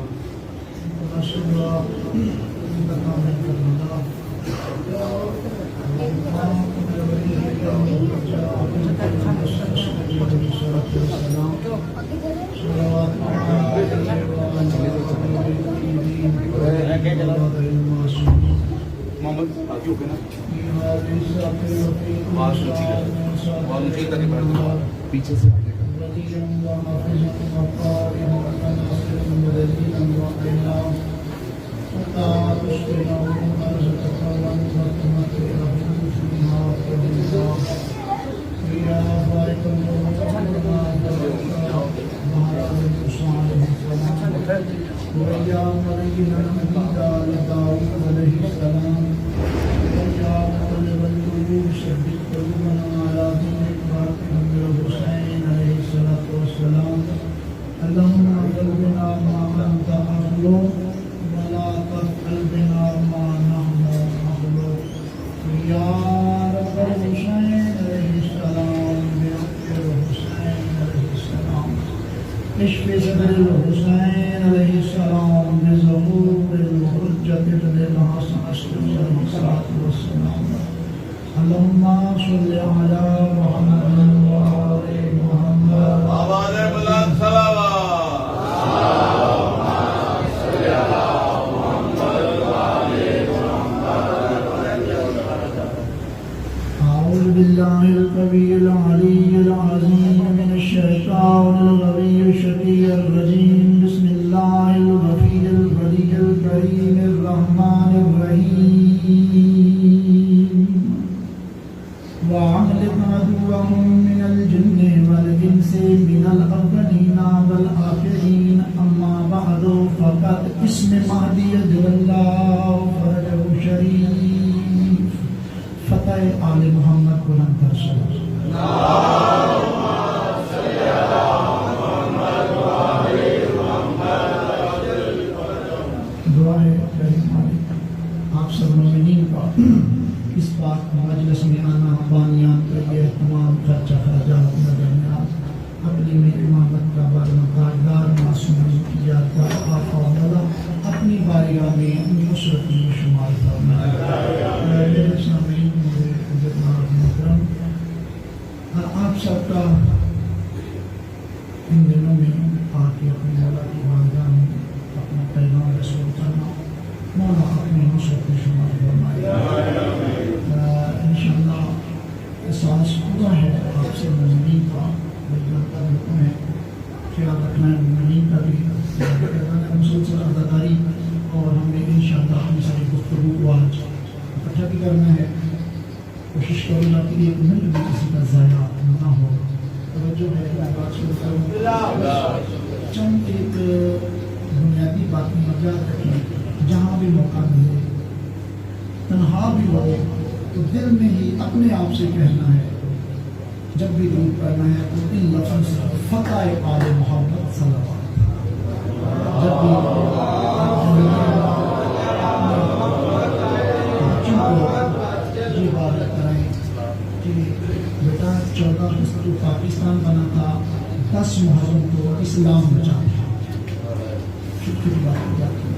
پیچھے سے آواز بلند صلوات أعوذ بالله القوي العلي العظيم من الشيطان الغوي الشقي الرجيم بسم الله الغفي الغني الكريم الرحمن الرحيم وأهلك عدوهم من الجن والإنس من الأولين والآخرين أما بعد فقد اسم مهدي الله فرجه شريف فتح آل محمد بلند صلوات دعا ہے کریم مالک آپ سب مومنین کا اس بات مجلس میں آنا بانیان کے لیے تمام خرچہ خراجات درمیان اپنی میں امامت کا بار مقدار معصومین کی یادگار آقا و مولا اپنی بارگاہ میں نصرت میں شمار فرمائے میرے سامعین میرے عزتمند محترم آپ سب کا ان دنوں میں آ کے اپنے مولا کی بارگاہ میں اپنا پیغام رسول کرنا مولا اپنی نصرت میں شمار فرمائے انشاءاللہ احساس پورا ہے آپ سے مومنین کا میں خیال رکھنا ہے مومنین کا بھی مسلسل عزاداری اور ہمیں انشاءاللہ اپنی ساری گفتگو کو آج اکٹھا بھی کرنا ہے کوشش کروں گا کہ ایک منٹ بھی کسی کا ضائع نہ ہو اگر توجہ ہے بات شروع کروں چند ایک بنیادی باتیں یاد رکھیں جہاں بھی موقع ملے تنہا بھی ہو تو دل میں ہی اپنے آپ سے کہنا ہے جب بھی درود پڑھنا ہے تو ان لفظ فتح آل محمد صلی اللہ علیہ وسلم جب بھی بچوں کو یہ بات کرائیں کہ بیٹا 14 اگست کو پاکستان بنا تھا 10 محرم کو اسلام بچا چھوٹی بات ہو جاتی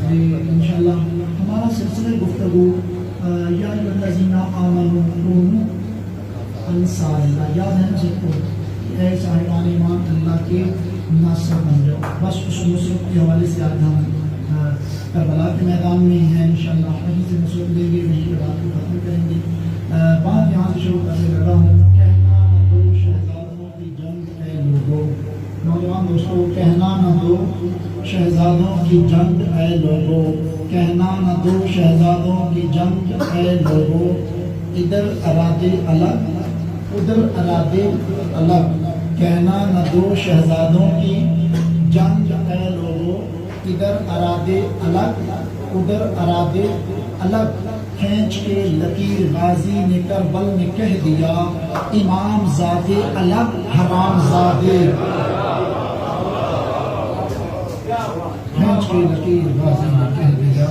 ہے انشاءاللہ ہمارا سلسلہ گفتگو یا الذین آمنوا کونوا انصار اللہ یاد ہے سب کو اے صاحبان ایمان اللہ کے ناصر بن جاؤ بس اس نصرت کے حوالے سے آج ہم کربلا کے میدان میں ہیں انشاءاللہ وہیں سے نصرت لیں گے وہیں کے بات کو ختم کریں گے بات یہاں سے شروع کرنے لگا ہوں کہنا نہ دو شہزادوں کی جنگ اے لوگوں نوجوان دوستوں کہنا نہ دو شہزادوں کی جنگ اے لوگوں کہنا نہ دو شہزادوں کی جنگ اے لوگوں ادھر ارادے الگ ادھر ارادے الگ کہنا نہ دو شہزادوں کی جنگ اے لوگوں ادھر ارادے الگ ادھر ارادے الگ کھینچ کے لکیر غازی نے کربل میں کہہ دیا امام زادے الگ حرام زادے کھینچ کے لکیر غازی نے کہہ دیا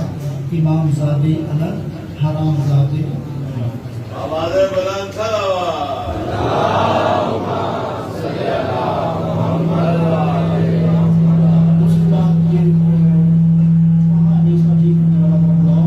امام زادے الگ حرام زادے آواز بلند صلوات اس کے بعد یہ وہاں بھی اس کا ٹھیک ہونے والا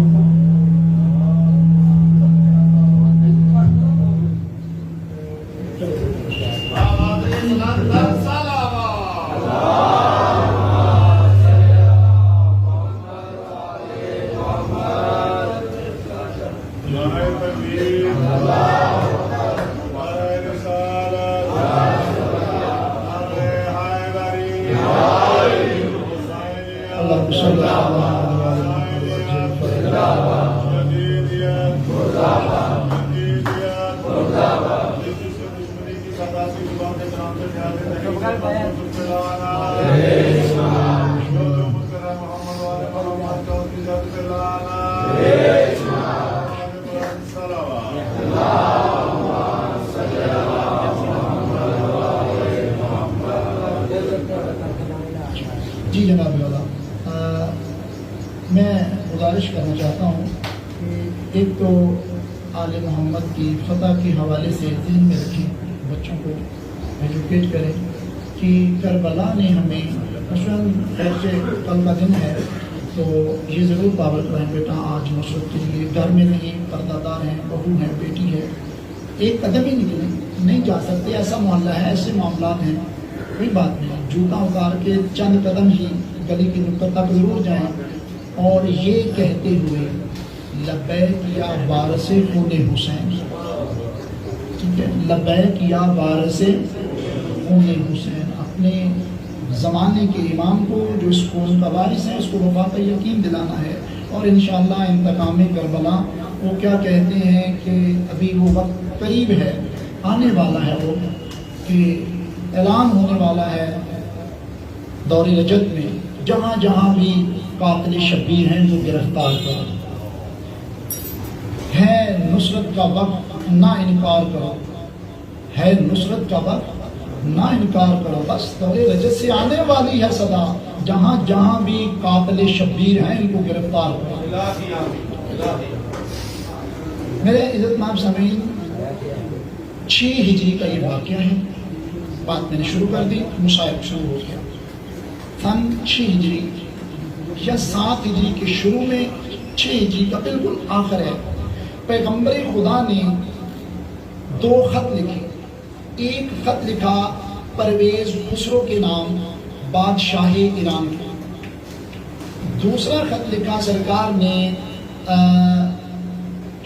جی جناب والا میں گزارش کرنا چاہتا ہوں کہ ایک تو آل محمد کی فتح کے حوالے سے ذہن میں رکھیں بچوں کو ایجوکیٹ کریں کہ کربلا نے ہمیں مثلاً ایسے کل کا دن ہے تو یہ ضرور پاور کریں بیٹا آج نصرت کے لیے گھر میں نہیں پردہ دار ہیں بہو ہے بیٹی ہے ایک قدم ہی نکلیں نہیں جا سکتے ایسا معاملہ ہے ایسے معاملات ہیں کوئی بات نہیں جوتا اتار کے چند قدم ہی گلی کی نکل تک ضرور جائیں اور یہ کہتے ہوئے لبیک یا وارث خون حسین ٹھیک ہے لبیک یا وارث خون حسین اپنے زمانے کے امام کو جو اس قوم کا وارث ہے اس کو وفا کا یقین دلانا ہے اور انشاءاللہ انتقام کربلا وہ کیا کہتے ہیں کہ ابھی وہ وقت قریب ہے آنے والا ہے وہ کہ اعلان ہونے والا ہے دور رجب میں جہاں جہاں بھی قاتل شبیر ہیں وہ گرفتار کرو ہے نصرت کا وقت نہ انکار کرو ہے نصرت کا وقت نہ انکار کرو بس دور رجب سے آنے والی ہے صدا جہاں جہاں بھی قاتل شبیر ہیں ان کو گرفتار کرو میرے عزت مآب سامعین 6 ہجری کا یہ واقعہ ہے بات میں نے شروع کر دی مصائب شروع ہو گیا سن 6 ہجری یا 7 ہجری کے شروع میں 6 ہجری کا بالکل آخر ہے پیغمبر خدا نے 2 خط لکھے ایک خط لکھا پرویز خسرو کے نام بادشاہ ایران کا دوسرا خط لکھا سرکار نے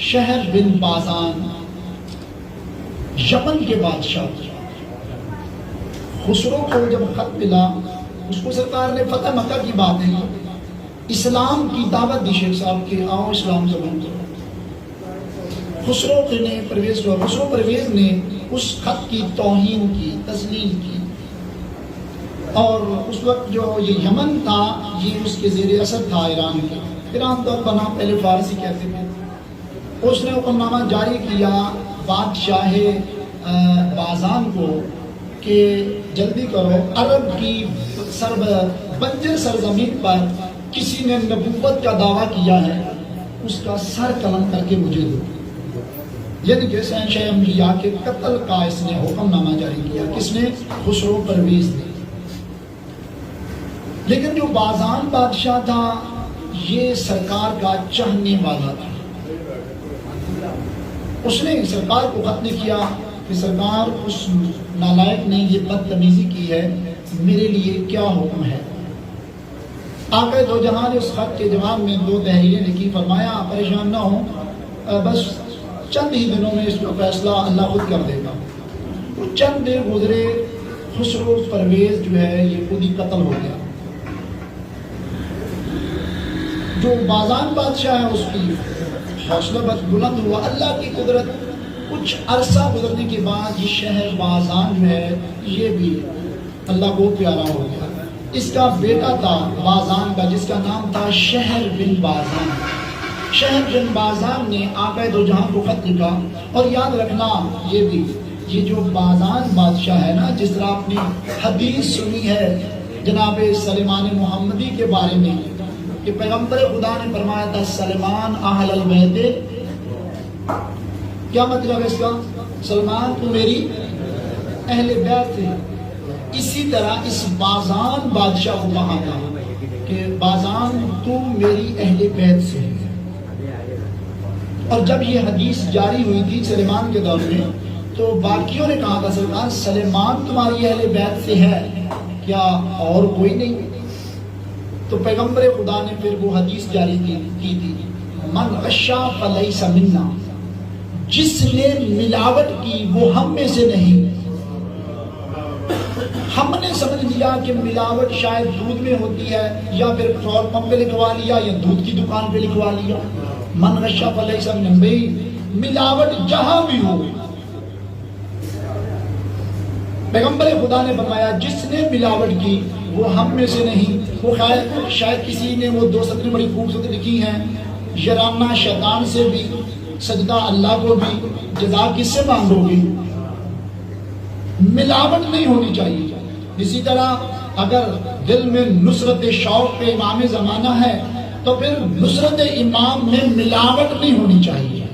شہر بن بازان یمن کے بادشاہ خسرو کو جب خط ملا اس کو سرکار نے فتح مکہ کی بات ہے اسلام کی دعوت دی شیخ صاحب کہ آؤ اسلام قبول کرو خسرو پرویز نے اس خط کی توہین کی، تذلیل کی، اور اس وقت جو یہ یمن تھا یہ اس کے زیر اثر تھا ایران کا۔ ایران تو بنا پہلے فارسی کہتے تھے۔ اس نے حکم نامہ جاری کیا بادشاہ بازان کو کہ جلدی کرو، عرب کی بنجر سرزمین پر کسی نے نبوت کا دعویٰ کیا ہے، اس کا سر قلم کر کے مجھے دو۔ یعنی کہ شہنشاہ انبیاء کے قتل کا اس نے حکم نامہ جاری کیا۔ کس نے؟ خسرو پرویز نے۔ لیکن جو بازان بادشاہ تھا یہ سرکار کا چاہنے والا تھا۔ اس نے سرکار کو خط کیا کہ سرکار اس نالائق نے یہ بدتمیزی کی ہے، میرے لیے کیا حکم ہے؟ آقا دو جہاں نے اس خط کے جواب میں 2 تحریریں لکھی، فرمایا پریشان نہ ہوں، بس چند ہی دنوں میں اس کا فیصلہ اللہ خود کر دے گا۔ چند دن گزرے، خسرو پرویز جو ہے یہ خود ہی قتل ہو گیا۔ جو بازان بادشاہ ہے اس کی حوصلہ بلند ہوا، اللہ کی قدرت۔ کچھ عرصہ گزرنے کے بعد یہ شہر بازان جو ہے یہ بھی اللہ کو پیارا ہو گیا۔ اس کا بیٹا تھا بازان کا، جس کا نام تھا شہر بن بازان۔ شہر بن بازان نے آقا دو جہاں کو خط لکھا، اور یاد رکھنا یہ بھی، یہ جو بازان بادشاہ ہے نا، جس طرح آپ نے حدیث سنی ہے جناب سلیمان محمدی کے بارے میں کہ پیغمبر خدا نے فرمایا تھا سلمان اہل البیت، کیا مطلب ہے اس کا؟ سلمان تو میری اہل بیت ہے۔ اسی طرح اس بازان بادشاہ کو کہا تھا کہ بازان تو میری اہل بیت سے ہے۔ اور جب یہ حدیث جاری ہوئی تھی سلیمان کے دور میں تو باقیوں نے کہا تھا سلمان سلیمان تمہاری اہل بیت سے ہے، کیا اور کوئی نہیں؟ تو پیغمبر خدا نے پھر وہ حدیث جاری کی تھی، من غشا فلیس منا، جس نے ملاوٹ کی وہ ہم میں سے نہیں۔ ہم نے سمجھ لیا کہ ملاوٹ شاید دودھ میں ہوتی ہے، یا پھر پیٹرول پمپ پہ لکھوا لیا، یا دودھ کی دکان پہ لکھوا لیا۔ من غشا فلیس منا، بھائی ملاوٹ جہاں بھی ہو، پیغمبر خدا نے فرمایا جس نے ملاوٹ کی وہ ہم میں سے نہیں۔ وہ شاید کسی نے وہ 2 سطریں بڑی خوبصورت لکھی ہیں، یرانہ شیطان سے بھی، سجدہ اللہ کو بھی، جزا کس سے مانگو گے؟ ملاوٹ نہیں ہونی چاہیے۔ اسی طرح اگر دل میں نصرت شوق پہ امام زمانہ ہے تو پھر نصرت امام میں ملاوٹ نہیں ہونی چاہیے۔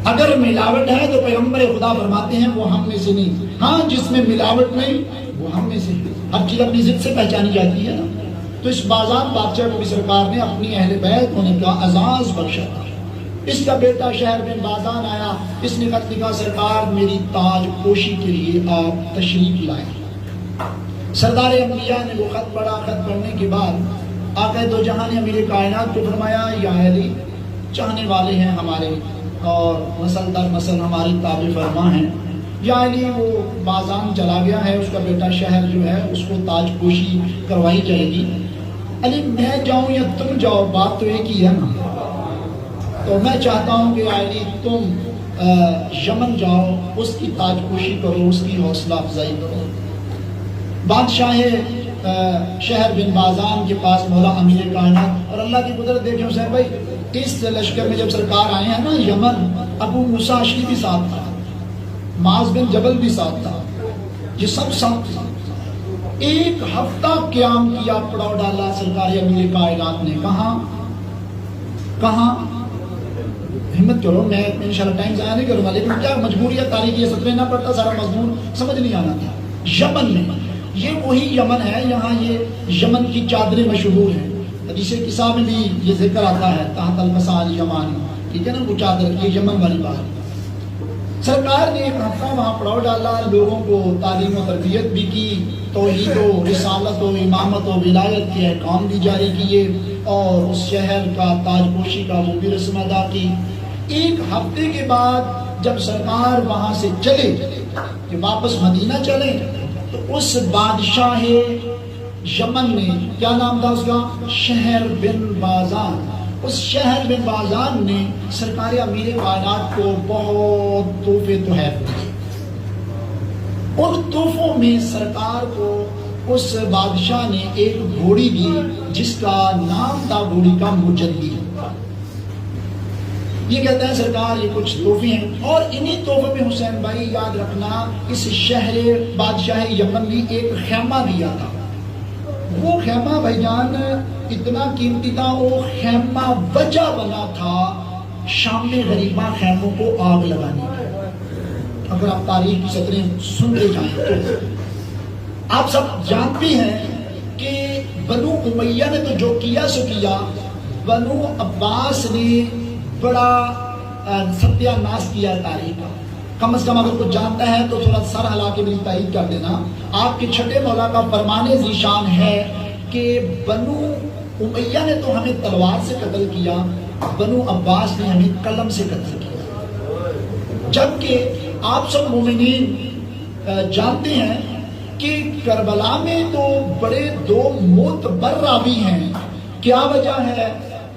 اگر ملاوٹ ہے تو پیغمبر خدا فرماتے ہیں وہ ہم میں سے نہیں۔ ہاں جس میں ملاوٹ نہیں وہ ہم میں سے، ہر چیز اپنی ضد سے پہچانی جاتی ہے نا۔ تو اس بازان بادشاہ کو بھی سرکار نے اپنی اہل بیت ہونے کا اعزاز بخشا تھا۔ اس کا بیٹا شہر بن بازان آیا، اس نے خط لکھا سرکار میری تاج پوشی کے لیے آپ تشریف لائیں۔ سردار انبیاء نے وہ خط پڑھا۔ خط پڑھنے کے بعد آقا دو جہاں نے امیر کائنات کو فرمایا یا علی، چاہنے والے ہیں ہمارے اور نسل در نسل ہماری تابع فرما ہیں، یا علی وہ بازان چلا گیا ہے، اس کا بیٹا شہر جو ہے اس کو تاج پوشی کروائی جائے گی۔ علی میں جاؤں یا تم جاؤ، بات تو ایک ہی ہے نا۔ تو میں چاہتا ہوں کہ علی تم یمن جاؤ، اس کی تاج پوشی کرو، اس کی حوصلہ افزائی کرو۔ بادشاہ شہر بن بازان کے پاس مولا امیر کائنات، اور اللہ کی قدرت دیکھیں حسین بھائی، اس لشکر میں جب سرکار آئے ہیں نا یمن، ابو موسیٰ اشعری بھی ساتھ تھا، معاذ بن جبل بھی ساتھ تھا، یہ سب ساتھ تھا۔ 1 ہفتہ قیام کیا، پڑاؤ ڈالا سرکار امیر کائنات نے۔ کہاں ہمت کرو، میں انشاءاللہ ٹائم ضائع نہیں کروں گا، لیکن کیا مجبوریت تاریخی یہ سطریں نہ پڑھتا، سارا مضمون سمجھ نہیں آنا تھا۔ یمن میں، یہ وہی یمن ہے، یہاں یہ یمن کی چادریں مشہور ہیں، حدیث کسا میں بھی یہ ذکر آتا ہے، تحت القصال یمانی، ٹھیک ہے نا، وہ چادر یہ یمن والی بات۔ سرکار نے 1 ہفتہ وہاں پڑاؤ ڈالا، لوگوں کو تعلیم و تربیت بھی کی، توحید و رسالت و امامت و ولایت کے احکام بھی جاری کیے، اور اس شہر کا تاج پوشی کا وہ بھی رسم ادا کی۔ 1 ہفتے کے بعد جب سرکار وہاں سے چلے کہ واپس مدینہ چلے، تو اس بادشاہ یمن نے، کیا نام تھا اس کا؟ شہر بن بازان، اس شہر میں بازان نے سرکار امیر کائنات کو بہت تحفے تحائف دیے. ان تحفوں میں سرکار کو اس بادشاہ نے ایک گھوڑی دی جس کا نام تھا گھوڑی کا مجلی. یہ کہتا ہے سرکار یہ کچھ تحفے ہیں، اور انہی تحفے میں حسین بھائی یاد رکھنا اس شہر بادشاہ یمن نے ایک خیمہ دیا تھا. وہ خیمہ بھائی جان اتنا قیمتی تھا، وہ خیمہ وجہ بنا تھا شام میں غریبہ خیموں کو آگ لگانے کی. اگر آپ تاریخ کی سطریں سنتے جائیں تو آپ سب جانتے ہیں کہ بنو امیہ نے تو جو کیا سو کیا، بنو عباس نے بڑا ستیہ ناش کیا تاریخ کا. کم از کم اگر کچھ جانتا ہے تو تھوڑا سر ہلا کے میری تائید کر دینا. آپ کے چھٹے مولا کا فرمان ذیشان ہے کہ بنو امیہ نے تو ہمیں تلوار سے قتل کیا، بنو عباس نے ہمیں قلم سے قتل کیا. جبکہ آپ سب مومنین جانتے ہیں کہ کربلا میں تو بڑے دو معتبر راوی ہیں. کیا وجہ ہے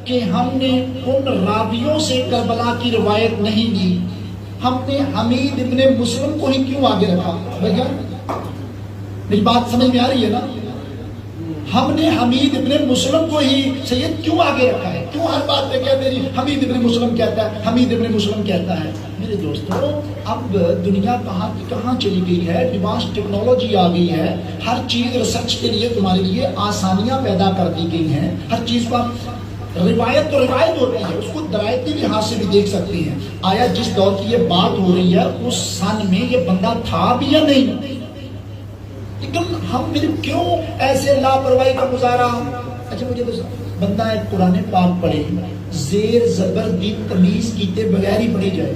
کہ ہم نے ان راویوں سے کربلا کی روایت نہیں دی؟ ہم نے حمید ابن مسلم کو ہی کیوں آگے رکھا؟ بھیا میری بات سمجھ میں آ رہی ہے نا؟ ہم نے حمید ابن مسلم کو ہی سید کیوں آگے رکھا ہے؟ کیوں ہر بات پہ کہتے ہیں حمید ابن مسلم کہتا ہے، حمید ابن مسلم کہتا ہے؟ میرے دوستو اب دنیا کہاں کی کہاں چلی گئی ہے، ایڈوانس ٹیکنالوجی آ گئی ہے، ہر چیز ریسرچ کے لیے تمہارے لیے آسانیاں پیدا کر دی گئی ہیں. ہر چیز کا روایت تو روایت ہوتی ہے، اس کو درایتی لحاظ سے بھی دیکھ سکتے ہیں. آیا جس دور کی یہ بات ہو رہی ہے اس سن میں یہ بندہ تھا بھی یا نہیں؟ لیکن ہم پھر کیوں ایسے لاپرواہی کا مظاہرہ؟ اچھا مجھے تو بندہ ایک قرآن پاک پڑھے زیر زبر دی تمیز کیتے بغیر ہی پڑھی جائے،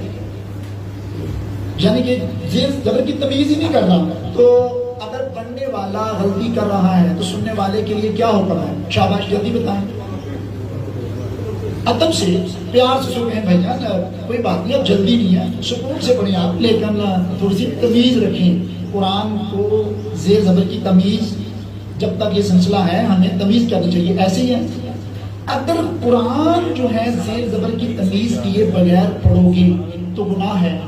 یعنی کہ زیر زبر کی تمیز ہی نہیں کرنا. تو اگر پڑھنے والا غلطی کر رہا ہے تو سننے والے کے لیے کیا حکم ہے؟ شاباش، جلدی بتائیں. ادب سے پیار سے سنیں بھائی جان، کوئی بات نہیں، اب جلدی نہیں ہے، سکون سے پڑھیں آپ، لیکن تھوڑی سی تمیز رکھیں. قرآن کو زیر زبر کی تمیز، جب تک یہ سلسلہ ہے ہمیں تمیز کرنی چاہیے. ایسے ہی ہے اگر قرآن جو ہے زیر زبر کی تمیز کیے بغیر پڑھو گے تو گناہ ہے.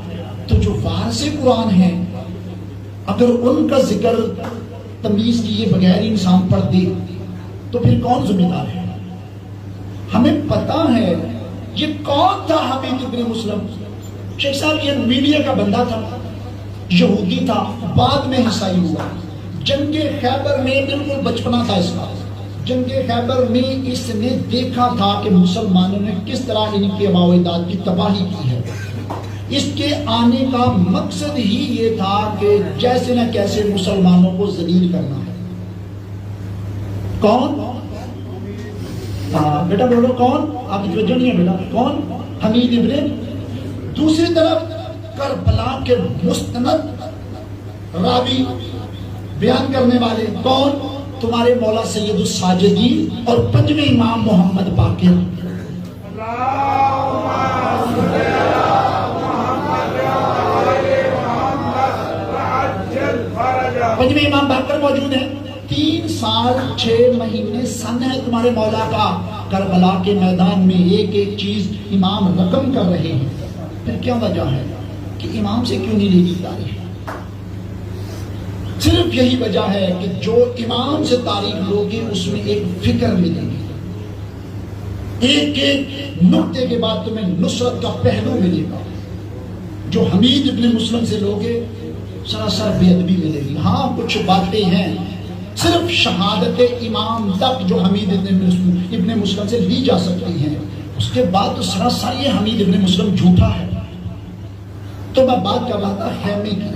تو جو وارث قرآن ہیں اگر ان کا ذکر تمیز کیے بغیر انسان پڑھ دے تو پھر کون ذمہ دار ہے؟ ہمیں پتا ہے یہ کون تھا حمید ابن مسلم. شیخ صاحب یہ میڈیا کا بندہ تھا، یہودی تھا، بعد میں عیسائی ہوا. جنگ خیبر میں بالکل بچپنا تھا اس کا. جنگ خیبر میں اس نے دیکھا تھا کہ مسلمانوں نے کس طرح ان کے آباء و اجداد کی تباہی کی ہے. اس کے آنے کا مقصد ہی یہ تھا کہ جیسے نہ کیسے مسلمانوں کو ذلیل کرنا ہے. کون؟ بیٹا بولو کون؟ آپ کی توجہ نہیں ہے بیٹا، کون؟ حمید ابن. دوسری طرف کربلا کے مستند راوی بیان کرنے والے کون؟ تمہارے مولا سید الساجدین اور پنجویں امام محمد باقر. پنجویں امام باقر موجود ہیں. 3 سال 6 مہینے سن ہے تمہارے مولا کا، کربلا کے میدان میں ایک ایک چیز امام رقم کر رہے ہیں. پھر کیا وجہ ہے کہ امام سے کیوں نہیں لیگی تاریخ؟ صرف یہی وجہ ہے کہ جو امام سے تاریخ لوگے اس میں ایک فکر ملے گی، ایک ایک نقطے کے بعد تمہیں نصرت کا پہلو ملے گا. جو حمید ابن مسلم سے لوگے سراسر بے ادبی ملے گی. ہاں کچھ باتیں ہیں صرف شہادت امام تک جو حمید ابن مسلم سے لی جا سکتی ہیں، اس کے بعد تو سراسر یہ حمید ابن مسلم جھوٹا ہے. تو میں بات کر رہا تھا خیمے کی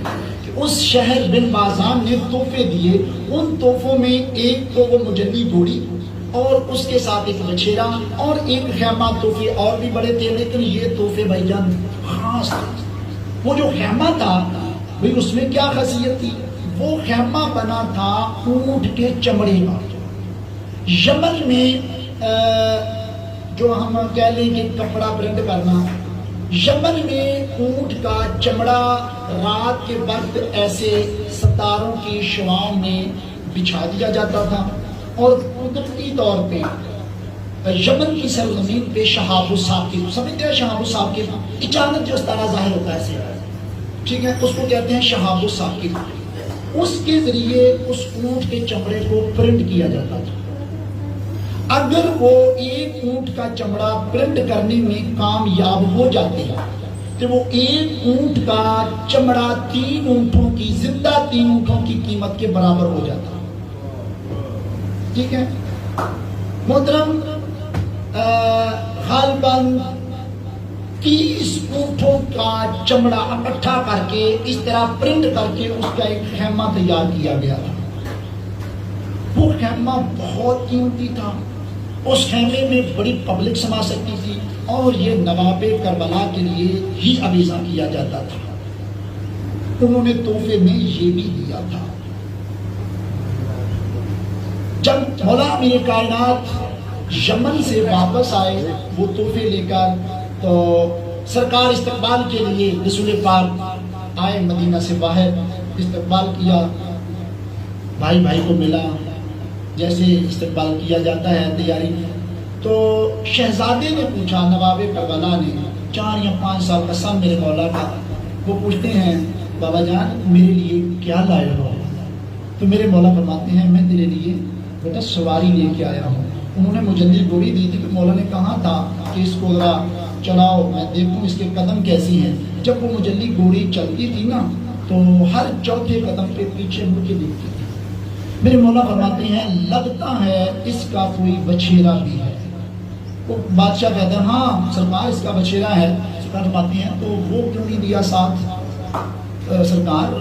کہ اس شہر بن بازان نے تحفے دیے. ان تحفوں میں ایک تو وہ مجلی گھوڑی اور اس کے ساتھ ایک بچھیرا اور ایک خیمہ. تحفے اور بھی بڑے تھے لیکن یہ تحفے بھائی جان خاص تھے. وہ جو خیمہ تھا بھائی اس میں کیا خاصیت تھی؟ وہ خیمہ بنا تھا اونٹ کے چمڑے کا. یمن میں جو ہم کہہ لیں کہ کپڑا پرنٹ کرنا، یمن میں اونٹ کا چمڑا رات کے وقت ایسے ستاروں کی شعاؤں میں بچھا دیا جاتا تھا اور قدرتی طور پہ یمن کی سرزمین پہ شہاب الثاقب، سمجھتے ہیں شہاب الثاقب؟ اچانک جو ستارہ ظاہر ہوتا ہے ایسے، ٹھیک ہے، اس کو کہتے ہیں شہاب الثاقب۔ اس کے ذریعے اس اونٹ کے چمڑے کو پرنٹ کیا جاتا تھا۔ اگر وہ ایک اونٹ کا چمڑا پرنٹ کرنے میں کامیاب ہو جاتے ہیں تو وہ ایک اونٹ کا چمڑا 3 اونٹوں کی، زندہ 3 اونٹوں کی قیمت کے برابر ہو جاتا، ٹھیک ہے محترم۔ غالباً 30 اونٹوں کا چمڑا اکٹھا کر کے اس طرح پرنٹ کر کے اس کا ایک خیمہ تیار کیا گیا تھا۔ وہ خیمہ بہت قیمتی تھا، اس خیمے میں بڑی پبلک سما سکتی تھی، اور یہ نواب کربلا کے لیے ہی عویزہ کیا جاتا تھا۔ انہوں نے تحفے میں یہ بھی دیا تھا۔ جب مولا امیر کائنات یمن سے واپس آئے وہ تحفے لے کر، تو سرکار استقبال کے لیے رسول پاک آئے، مدینہ سے باہر استقبال کیا، بھائی بھائی کو ملا، جیسے استقبال کیا جاتا ہے تیاری۔ تو شہزادے نے پوچھا، نواب کربلا نے، 4 یا 5 سال کا سن میرے مولا کا، وہ پوچھتے ہیں بابا جان میرے لیے کیا لائے ہو؟ تو میرے مولا فرماتے ہیں میں تیرے لیے بیٹا سواری لے کے آیا ہوں۔ انہوں نے مجلی گوڑی دی تھی، کہ مولا نے کہا تھا کہ اس کو ذرا چلاؤ میں دیکھوں اس کے قدم کیسی ہیں۔ جب وہ مجلی گوڑی چلتی تھی نا تو ہر چوتھے قدم پہ پیچھے مڑ کے دیکھتی تھی۔ میرے مولا فرماتے ہیں لگتا ہے اس کا کوئی بچھیرا بھی ہے۔ وہ بادشاہ کہتا ہے ہاں سرکار اس کا بچھیرا ہے۔ سرکار فرماتے ہیں تو وہ کیوں نہیں دیا ساتھ؟ سرکار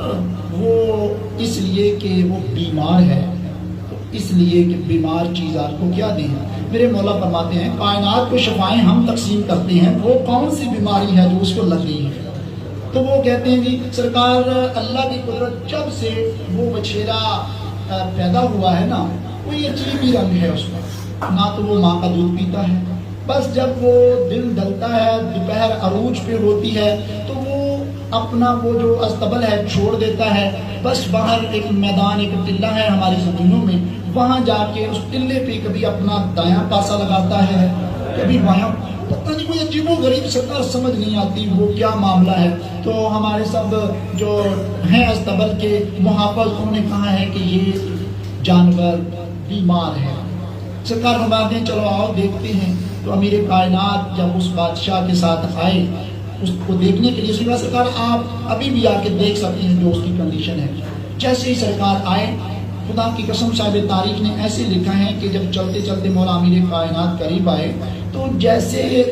وہ اس لیے کہ وہ بیمار ہے، اس لیے کہ بیمار چیز آپ کو کیا دیں؟ میرے مولا فرماتے ہیں کائنات کو شفائیں ہم تقسیم کرتے ہیں، وہ کون سی بیماری ہے جو اس کو لگ گئی ہے؟ تو وہ کہتے ہیں جی سرکار اللہ کی قدرت جب سے وہ بچھیرا پیدا ہوا ہے نا، وہ یہ چیبی رنگ ہے اس میں، نہ تو وہ ماں کا دودھ پیتا ہے، بس جب وہ دن ڈلتا ہے دوپہر عروج پہ ہوتی ہے تو وہ اپنا وہ جو استبل ہے چھوڑ دیتا ہے، بس باہر ایک میدان ایک ٹلہ ہے ہماری زمینوں میں، وہاں جا کے اس ٹلے پہ کبھی اپنا دایاں پاسا لگاتا ہے کبھی بایاں، پتہ نہیں کوئی عجیب و غریب سرکار سمجھ نہیں آتی وہ کیا معاملہ ہے۔ تو ہمارے سب جو ہیں استبل کے محافظ انہوں نے کہا ہے کہ یہ جانور بیمار ہے۔ سرکار فرماتے ہیں چلو آؤ دیکھتے ہیں۔ تو امیر کائنات جب اس بادشاہ کے ساتھ آئے اس کو دیکھنے کے لیے، سرکار آپ ابھی بھی آ کے دیکھ سکتے ہیں جو اس کی کنڈیشن ہے۔ جیسے ہی سرکار آئے، خدا کی قسم صاحب تاریخ نے ایسے لکھا ہے کہ جب چلتے چلتے مولا امیر کائنات قریب آئے تو جیسے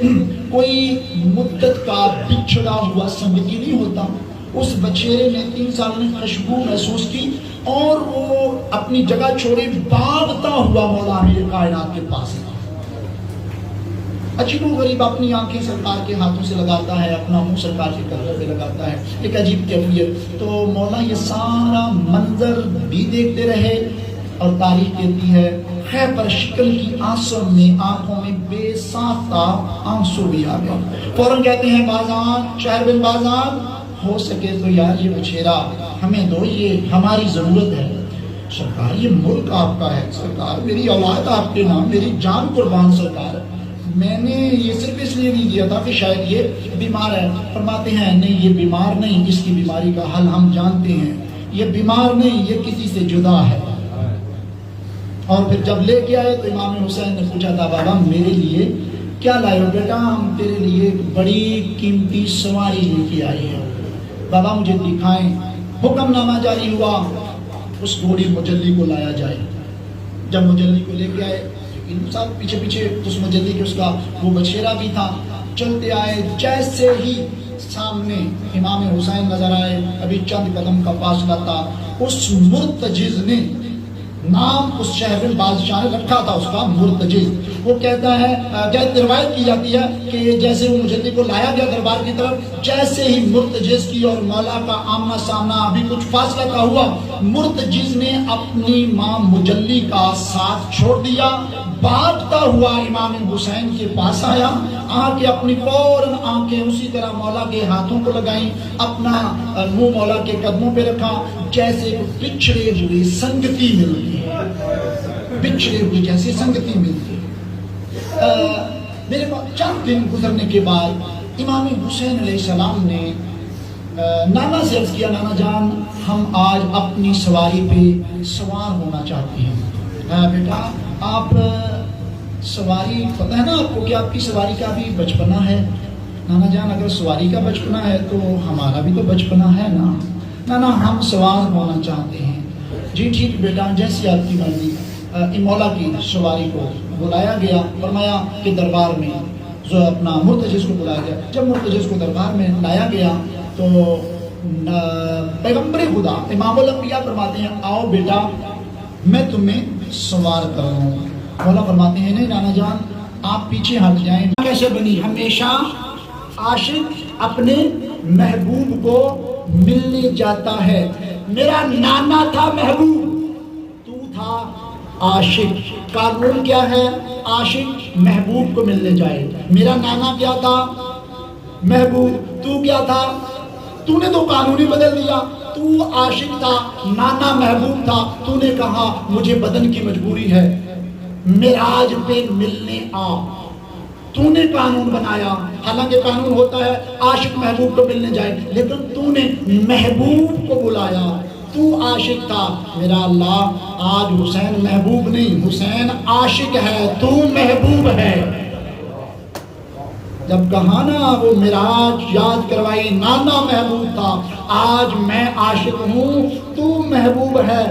کوئی مدت کا بچھڑا ہوا سنگتی نہیں ہوتا، اس بچھیرے نے 3 سال میں خوشبو محسوس کی اور وہ اپنی جگہ چھوڑے بھاگتا ہوا مولا امیر کائنات کے پاس آیا۔ عجیب و غریب اپنی آنکھیں سرکار کے ہاتھوں سے لگاتا ہے، اپنا منہ سرکار کے کندھوں پہ لگاتا ہے، ایک عجیب کیفیت۔ تو مولا یہ سارا منظر بھی دیکھتے رہے، اور تاریخ کہتی ہے خیر پر شکل کی آنسوں میں آنکھوں میں بے ساختہ آنسو بھی آ گئے۔ فوراً کہتے ہیں بازان، شہر بن بازان، ہو سکے تو یار یہ بچھیرا ہمیں دو، یہ ہماری ضرورت ہے۔ سرکار یہ ملک آپ کا ہے، سرکار میری اولاد آپ کے نام، میری جان قربان سرکار، میں نے یہ صرف اس لیے نہیں دیا تھا کہ شاید یہ بیمار ہے۔ فرماتے ہیں نہیں یہ بیمار نہیں، اس کی بیماری کا حل ہم جانتے ہیں، یہ بیمار نہیں، یہ کسی سے جدا ہے۔ اور پھر جب لے کے آئے تو امام حسین نے پوچھا تھا بابا میرے لیے کیا لائے ہو؟ بیٹا ہم تیرے لیے بڑی قیمتی سواری لے کے آئے ہیں، بابا مجھے دکھائیں۔ حکم نامہ جاری ہوا اس گھوڑی مجلی کو لایا جائے۔ جب مجلی کو لے کے آئے سب پیچھے پیچھے اس مجلی کے اس کا وہ بچھیرا بھی تھا، چلتے آئے، جیسے ہی سامنے امام حسین نظر آئے، ابھی چند قدم کا فاصلہ تھا، اس مرتجز نے نام اس شہر بادشاہ نے رکھا تھا اس کا مرتجز۔ وہ کہتا ہے جیسے روایت کی جاتی ہے کہ جیسے وہ مجلی کو لایا گیا دربار کی طرف، جیسے ہی مرتجز کی اور مولا کا آمنا سامنا ابھی کچھ فاصلہ کا ہوا، مرتجز نے اپنی ماں مجلی کا ساتھ چھوڑ دیا، بھاگتا ہوا امام حسین کے پاس آیا، آ کے اپنی فوراً آنکھیں اسی طرح مولا کے ہاتھوں کو لگائیں، اپنا منہ مولا کے قدموں پہ رکھا، جیسے بچھڑے ہوئے سنگتی ملتی ہے، بچھڑے ہوئے جیسے سنگتی ملتی ہے۔ میرے چند دن گزرنے کے بعد امام حسین علیہ السلام نے نانا سے عرض کیا، نانا جان ہم آج اپنی سواری پہ سوار ہونا چاہتے ہیں۔ بیٹا آپ سواری پتہ ہے نا آپ کو کہ آپ کی سواری کا بھی بچپنا ہے؟ نانا جان اگر سواری کا بچپنا ہے تو ہمارا بھی تو بچپنا ہے نا۔ نانا ہم سوار ہونا چاہتے ہیں۔ جی ٹھیک بیٹا، جیسی آپ کی مرضی۔ مولا کی سواری کو بلایا گیا، فرمایا کہ دربار میں جو اپنا مرتجز کو بلایا گیا۔ جب مرتجز کو دربار میں لایا گیا تو پیغمبر خدا امام الانبیاء فرماتے ہیں آؤ بیٹا میں تمہیں سوار کر رہا ہوں۔ مولا فرماتے ہیں نہیں نانا جان آپ پیچھے ہٹ جائیں۔ کیسے بنی؟ ہمیشہ عاشق اپنے محبوب کو ملنے جاتا ہے۔ میرا نانا تھا محبوب، تو تھا عاشق۔ قانون کیا ہے؟ عاشق محبوب کو ملنے جائے۔ میرا نانا کیا تھا؟ محبوب۔ تو کیا تھا؟ تو نے تو قانون ہی بدل دیا۔ تو عاشق تھا، نانا محبوب تھا، تو نے کہا مجھے بدن کی مجبوری ہے، معراج پہ ملنے آ۔ تو نے قانون بنایا، حالانکہ قانون ہوتا ہے عاشق محبوب کو ملنے جائے، لیکن تو نے محبوب کو بلایا۔ تو عاشق تھا، میرا اللہ آج حسین محبوب نہیں، حسین عاشق ہے، تو محبوب ہے۔ جب کہا نا وہ معراج یاد کروائی، نانا محبوب تھا، آج میں عاشق ہوں، تو محبوب ہے۔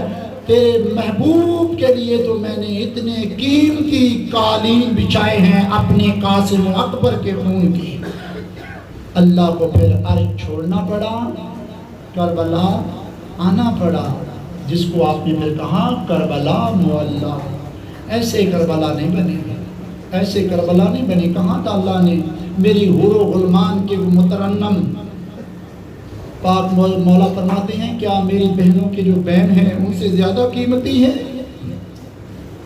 تیرے محبوب کے لیے تو میں نے اتنے قیمتی قالین بچھائے ہیں اپنے قاسم اکبر کے خون کی۔ اللہ کو پھر عرش چھوڑنا پڑا، کربلا آنا پڑا، جس کو آپ نے پھر کہا کربلا معلیٰ۔ ایسے کربلا نہیں بنے، ایسے کربلا نہیں بنے۔ کہاں تھا اللہ نے میری حور و غلمان کے وہ مترنم؟ پاک مولا فرماتے ہیں کیا میری بہنوں کی جو بہن ہیں ان سے زیادہ قیمتی ہے؟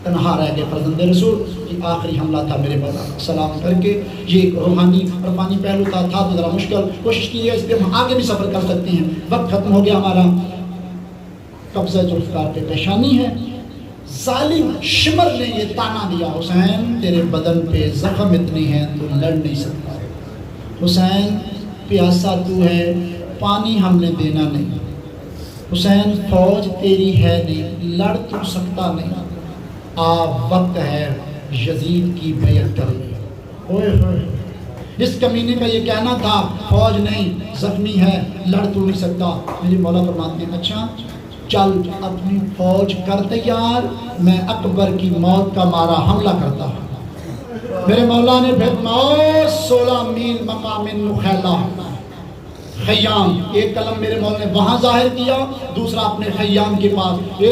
تنہا رہ گئے فرزند رسول۔ یہ آخری حملہ تھا میرے مولا سلام کر کے۔ یہ ایک روحانی ربانی پہلو تھا تو ذرا مشکل، کوشش کی ہے اس پہ ہم آگے بھی سفر کر سکتے ہیں۔ وقت ختم ہو گیا ہمارا۔ قبضہ ذوالفقار پہ پیشانی ہے۔ ظالم شمر نے یہ تانا دیا حسین تیرے بدن پہ زخم اتنے ہیں تو لڑ نہیں سکتا۔ حسین پیاسا تو ہے، پانی ہم نے دینا نہیں۔ حسین فوج تیری ہے نہیں، لڑ تو سکتا نہیں۔ وقت ہے یزید کی بیعت کر لے۔ اوئے ہوئے، اس کمینے کا یہ کہنا تھا فوج نہیں، زخمی ہے، لڑ تو نہیں سکتا۔ میری مولا فرماتے ہیں اچھا چل اپنی فوج کر تیار، میں اکبر کی موت کا مارا حملہ کرتا ہوں۔ میرے مولا نے پھر 16 میل مقام نخیلہ خیام، ایک قلم میرے مولا نے وہاں ظاہر کیا، دوسرا اپنے خیام کے پاس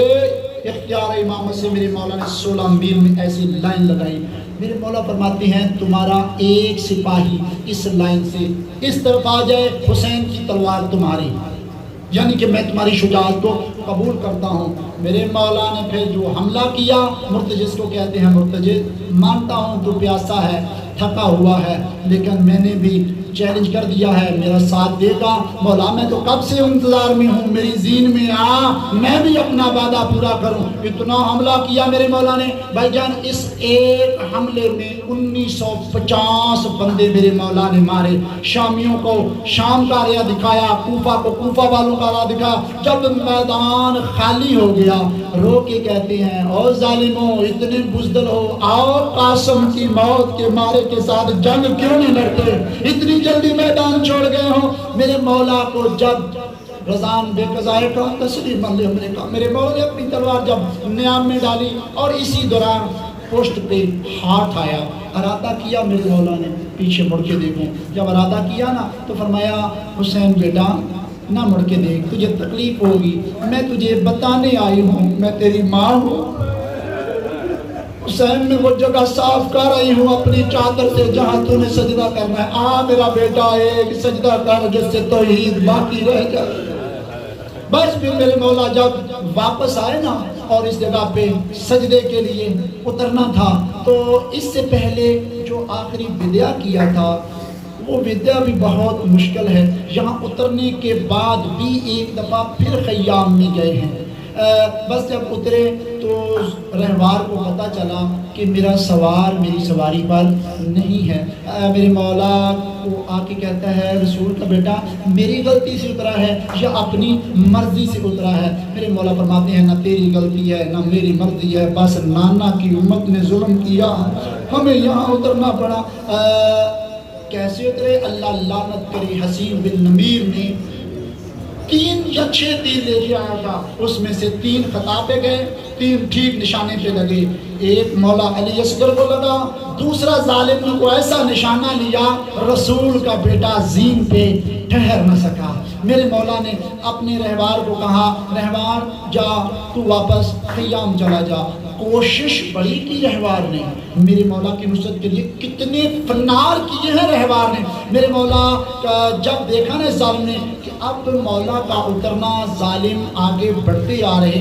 اختیار امامت سے میرے مولا نے 16 میل میں ایسی لائن لگائی۔ میرے مولا فرماتے ہیں تمہارا ایک سپاہی اس لائن سے اس طرف آ جائے، حسین کی تلوار تمہاری، یعنی کہ میں تمہاری شجاعت کو قبول کرتا ہوں۔ میرے مولا نے پھر جو حملہ کیا، مرتجز کو کہتے ہیں مرتجز، مانتا ہوں تو پیاسا ہے، تھکا ہوا ہے، لیکن میں نے بھی چیلنج کر دیا ہے، میرا ساتھ دے گا؟ مولا میں تو کب سے انتظار میں ہوں، میری زین میں آ، میں بھی اپنا وعدہ پورا کروں۔ اتنا حملہ کیا میرے مولا نے بھائی جان، اس ایک حملے میں 1950 بندے میرے مولا نے مارے۔ شامیوں کو شام کا ریا دکھایا، کوفہ کو کوفہ والوں کا ریا دکھایا۔ جب میدان خالی ہو گیا رو کے کہتے ہیں او ظالموں اتنے بزدل ہو، آؤ قاسم کی موت کے مارے کے ساتھ جنگ کیوں نہیں لڑتے، اتنی جلدی میدان چھوڑ گئے ہو۔ میرے مولا کو جب رضان بے قضائے کا تسلیم علیہ ہم نے کہا، میرے مولا نے اپنی تلوار جب نیام میں ڈالی اور اسی دوران پوسٹ پہ ہاتھ آیا، ارادہ کیا میرے مولا نے پیچھے مڑ کے دیکھوں۔ جب ارادہ کیا نا تو فرمایا حسین بیٹا نہ مڑ کے دیکھ، تجھے تکلیف ہوگی، میں تجھے بتانے آئی ہوں میں تیری ماں ہوں۔ حسین میں وہ جگہ صاف کر رہی ہوں اپنی چادر سے جہاں تو نے سجدہ کرنا ہے، آ میرا بیٹا ایک سجدہ کر جس سے توحید باقی رہ جائے۔ بس پھر میرے مولا جب واپس آئے نا اور اس جگہ پہ سجدے کے لیے اترنا تھا تو اس سے پہلے جو آخری ودیع کیا تھا وہ ودیع بھی بہت مشکل ہے۔ یہاں اترنے کے بعد بھی ایک دفعہ پھر خیام میں گئے ہیں، بس جب اترے تو رہوار کو پتہ چلا کہ میرا سوار میری سواری پر نہیں ہے. میرے مولا کو آ کے کہتا ہے رسول کا بیٹا میری غلطی سے اترا ہے یا اپنی مرضی سے اترا ہے؟ میرے مولا فرماتے ہیں نہ تیری غلطی ہے نہ میری مرضی ہے، بس نانا کی امت نے ظلم کیا، ہمیں یہاں اترنا پڑا. کیسے اترے؟ اللہ لعنت کرے حسین بن نمیر نے 3 یا 6 تیر لے کے آیا تھا، اس میں سے 3 خطا پہ گئے، 3 ٹھیک نشانے پہ لگے. ایک مولا علی اصغر کو لگا، دوسرا ظالم نے کو ایسا نشانہ لیا رسول کا بیٹا زین پہ ٹھہر نہ سکا. میرے مولا نے اپنے رہوار کو کہا رہوار جا تو واپس خیام چلا جا. کوشش بڑی کی رہوار نے، میرے مولا کی نصرت کے لیے کتنے فنار کیے ہیں رہوار نے. میرے مولا جب دیکھا نا ظالم نے کہ اب مولا کا اترنا، ظالم آگے بڑھتے آ رہے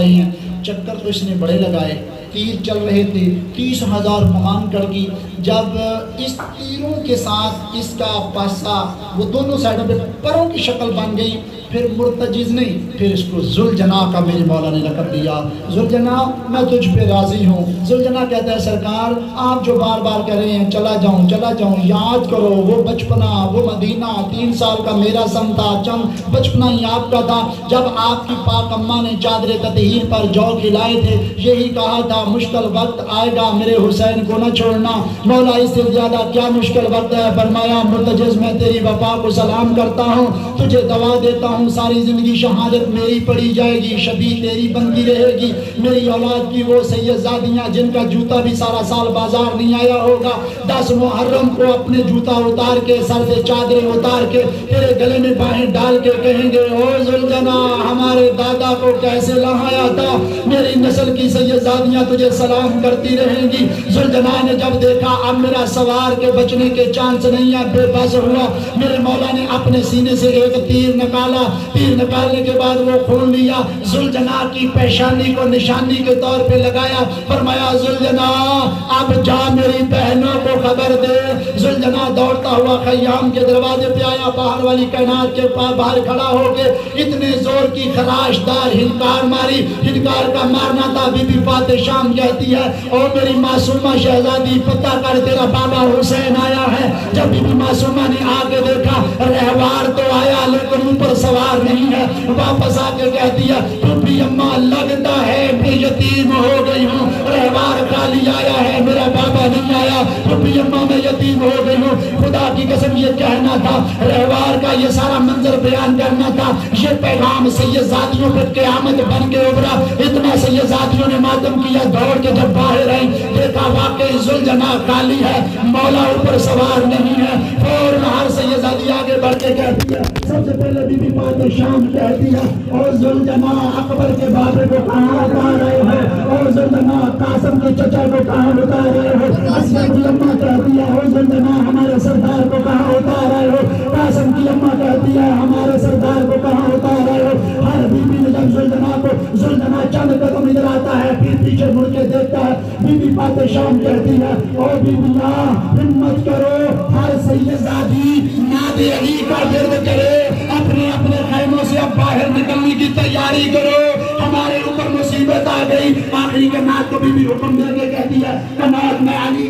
ہیں، چکر تو اس نے بڑے لگائے، تیر چل رہے تھے، 30,000 کمان کر گئی. جب اس تیروں کے ساتھ اس کا پاسا وہ دونوں سائڈوں پہ پروں کی شکل بن گئی، پھر مرتجز نہیں، پھر اس کو ذوالجناح کا میرے مولا نے لقب دیا. ذوالجناح میں تجھ پہ راضی ہوں. ذوالجناح کہتا ہے سرکار آپ جو بار بار کہہ رہے ہیں چلا جاؤں، یاد کرو وہ بچپنا، وہ مدینہ، 3 سال کا میرا سن تھا، چند بچپنا ہی آپ کا تھا جب آپ کی پاک اماں نے چادر تطہیر پر جو کھلائے تھے، یہی کہا تھا مشکل وقت آئے گا میرے حسین کو نہ چھوڑنا. مولا اس سے زیادہ کیا مشکل وقت ہے؟ فرمایا مرتجز میں تیری وفا کو سلام کرتا ہوں، تجھے دعا دیتا ہوں ساری زندگی شہادت میری پڑی جائے گی، شبی تیری بنتی رہے گی. میری اولاد کی وہ سیدزادیاں جن کا جوتا بھی سارا سال بازار نہیں آیا ہوگا، 10 محرم کو اپنے جوتا اتار کے سر سے چادریں اتار کے تیرے گلے میں باہیں ڈال کے کہیں گے او ذوالجناح ہمارے دادا کو کیسے لہایا تھا. میری نسل کی سیدزادیاں تجھے سلام کرتی رہیں گی. ذوالجناح نے جب دیکھا اب میرا سوار کے بچنے کے چانس نہیں ہے، بے بس ہوا. میرے مولا نے اپنے سینے سے ایک تیر نکالا، تیر نکالنے کے بعد وہ خون لیا، ذوالجناح کی پیشانی کو نشانی کے طور پہ لگایا. فرمایا ذوالجناح اب جا میری بہنوں کو خبر دے. ذوالجناح دوڑتا ہوا خیام کے دروازے پہ آیا، باہر والی کائنات کے باہر کھڑا ہو کے اتنے زور کی خراش دار ہنکار ماری. ہنکار کا مارنا تھا. بی بی فاطمہ شام کہتی ہے اور میری معصومہ شہزادی پتہ کر تیرا بابا حسین آیا ہے. جب بی بی معصومہ نے آگے دیکھا رہوار تو آیا لیکن اوپر سوار نہیں ہے، واپس آ کے کہتی ہے پھوپھی اماں لگتا ہے میں یتیم ہو گئی ہوں، رہوار خالی آیا ہے میرا بابا نہیں آیا. پھوپھی اماں میں یتیم ہو گئی ہوں. خدا کی قسم یہ کہنا تھا، رہوار کا یہ سارا منظر بیان کرنا تھا. یہ پیغام سیدزادیوں پہ قیامت بن کے ابھرا. اتنا سیدزادیوں نے ماتم کیا، دوڑ کے جب باہر آئی دیکھا واقعی ذوالجناح خالی ہے، مولا اوپر سوار نہیں ہے. اور ہر سیدزادی آگے بڑھ کے کہتی ہے، سب سے پہلے بی بی فاطمہ شام کہتی ہے اور ذوالجناح اکبر کے بابے کو کہاں اتار رہے ہیں، اور ذوالجناح قاسم کے چچا کو کہاں اتار رہے ہو. اسیہ کی اماں کہتی ہے اور ذوالجناح ہمارے سردار کو کہاں اتار رہے ہو. قاسم کی اماں کہتی ہے ہمارے سردار کو کہاں اتار رہے ہو. ہر بی بی نے جب ذوالجناح چند قدم ادھر آتا ہے پھر پیچھے مڑ کے دیکھتا ہے. بی بی فاطمہ شام کہتی ہے اور بی بیاں ہمت کرو، ہر سیدزادی ناد علی کا ورد کرے، اپنے اپنے خیموں سے اب باہر نکلنے کی تیاری کرو، ہمارے اوپر مصیبت آ گئی. آخری کے نات کو بی بی حکم دے کے کہتی ہے کنات میں علی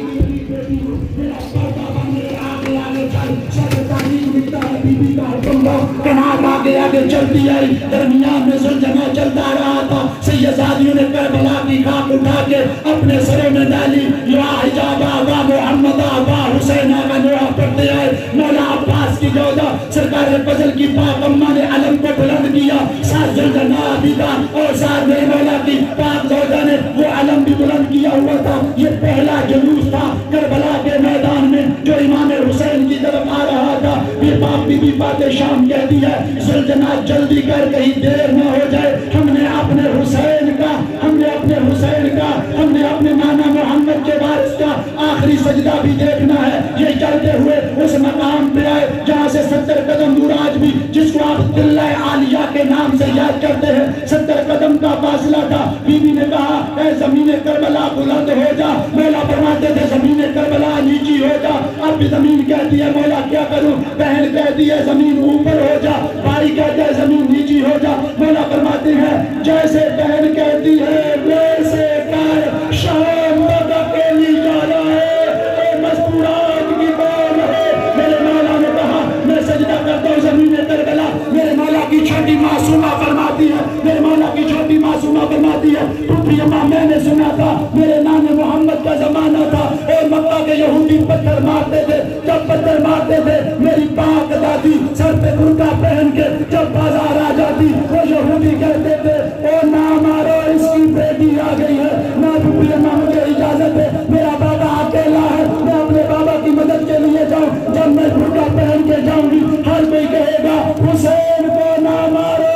کنات آگے آگے چلتی آئی. درمیان میں ذوالجناح چلتا رہا تھا. سیدزادیوں نے کربلا کی خاک اٹھا کے اپنے سروں میں ڈالی. یا حجاب آبا محمد آبا حسین آبا نوح پڑھتے آئے. مولا عباس کی جوزہ سرکار فضل کی پاک اماں نے علم کو بلند کیا. ساتھ ذوالجناح بھی تھا اور ساتھ میرے مولا کی پاک جوزہ نے وہ علم بھی بلند کیا ہوا تھا. یہ پہلا جلوس تھا کربلا کے میدان میں جو امام حسین کی طرف آ رہا تھا. یہ پاک بی بی فاطمہ شام کہتی ہے ذوالجناح جلدی کر کہیں دیر نہ ہو جائے، ہم نے اپنے حسین کا ہم نے اپنے نانا محمد کے وارث کا آخری سجدہ بھی دیکھنا ہے. یہ چلتے ہوئے اس مقام پہ آئے جہاں سے 70 قدم دور آج بھی جس کو آپ قلعہ عالیہ کے نام سے یاد کرتے ہیں 70 قدم کا فاصلہ تھا. بی بی نے کہا اے زمین کربلا بلند ہو جا. مولا فرماتے تھے زمین کربلا نیچی ہو جا. اب بھی زمین کہتی ہے مولا کیا کروں. بہن کہتی ہے زمین اوپر ہو جا. بھائی کہتا ہے زمین نیچی ہو جا. مولا فرماتے ہیں جیسے بہن کہتی ہے ویسے کر شام تک اکیلی جانا ہے، اے مستورات کی قوم ہے۔ میرے مولا نے کہا میں سجدہ کرتا ہوں زمین کربلا، میرے مولا کی چھوٹی معصومہ فرماتی ہے، میرے مولا کی چھوٹی معصومہ فرماتی ہے پتری اماں میں نے سنا تھا میرے نانے محمد کا زمانہ تھا اور مکہ کے یہودی پتھر مارتے تھے، جب پتھر مارتے تھے میری پاک دادی سر پہ برقع پہن کے جب بازار آ جاتی وہ یہودی کہتے تھے او نہ مارو اس کی بیٹی آ گئی ہے، نہ پتری اماں مجھے اجازت ہے میرا بابا اکیلا ہے، میں اپنے بابا کی مدد کے لیے جاؤں، جب میں برقع پہن کے جاؤں گی ہر کوئی کہے گا حسین کو نہ مارو،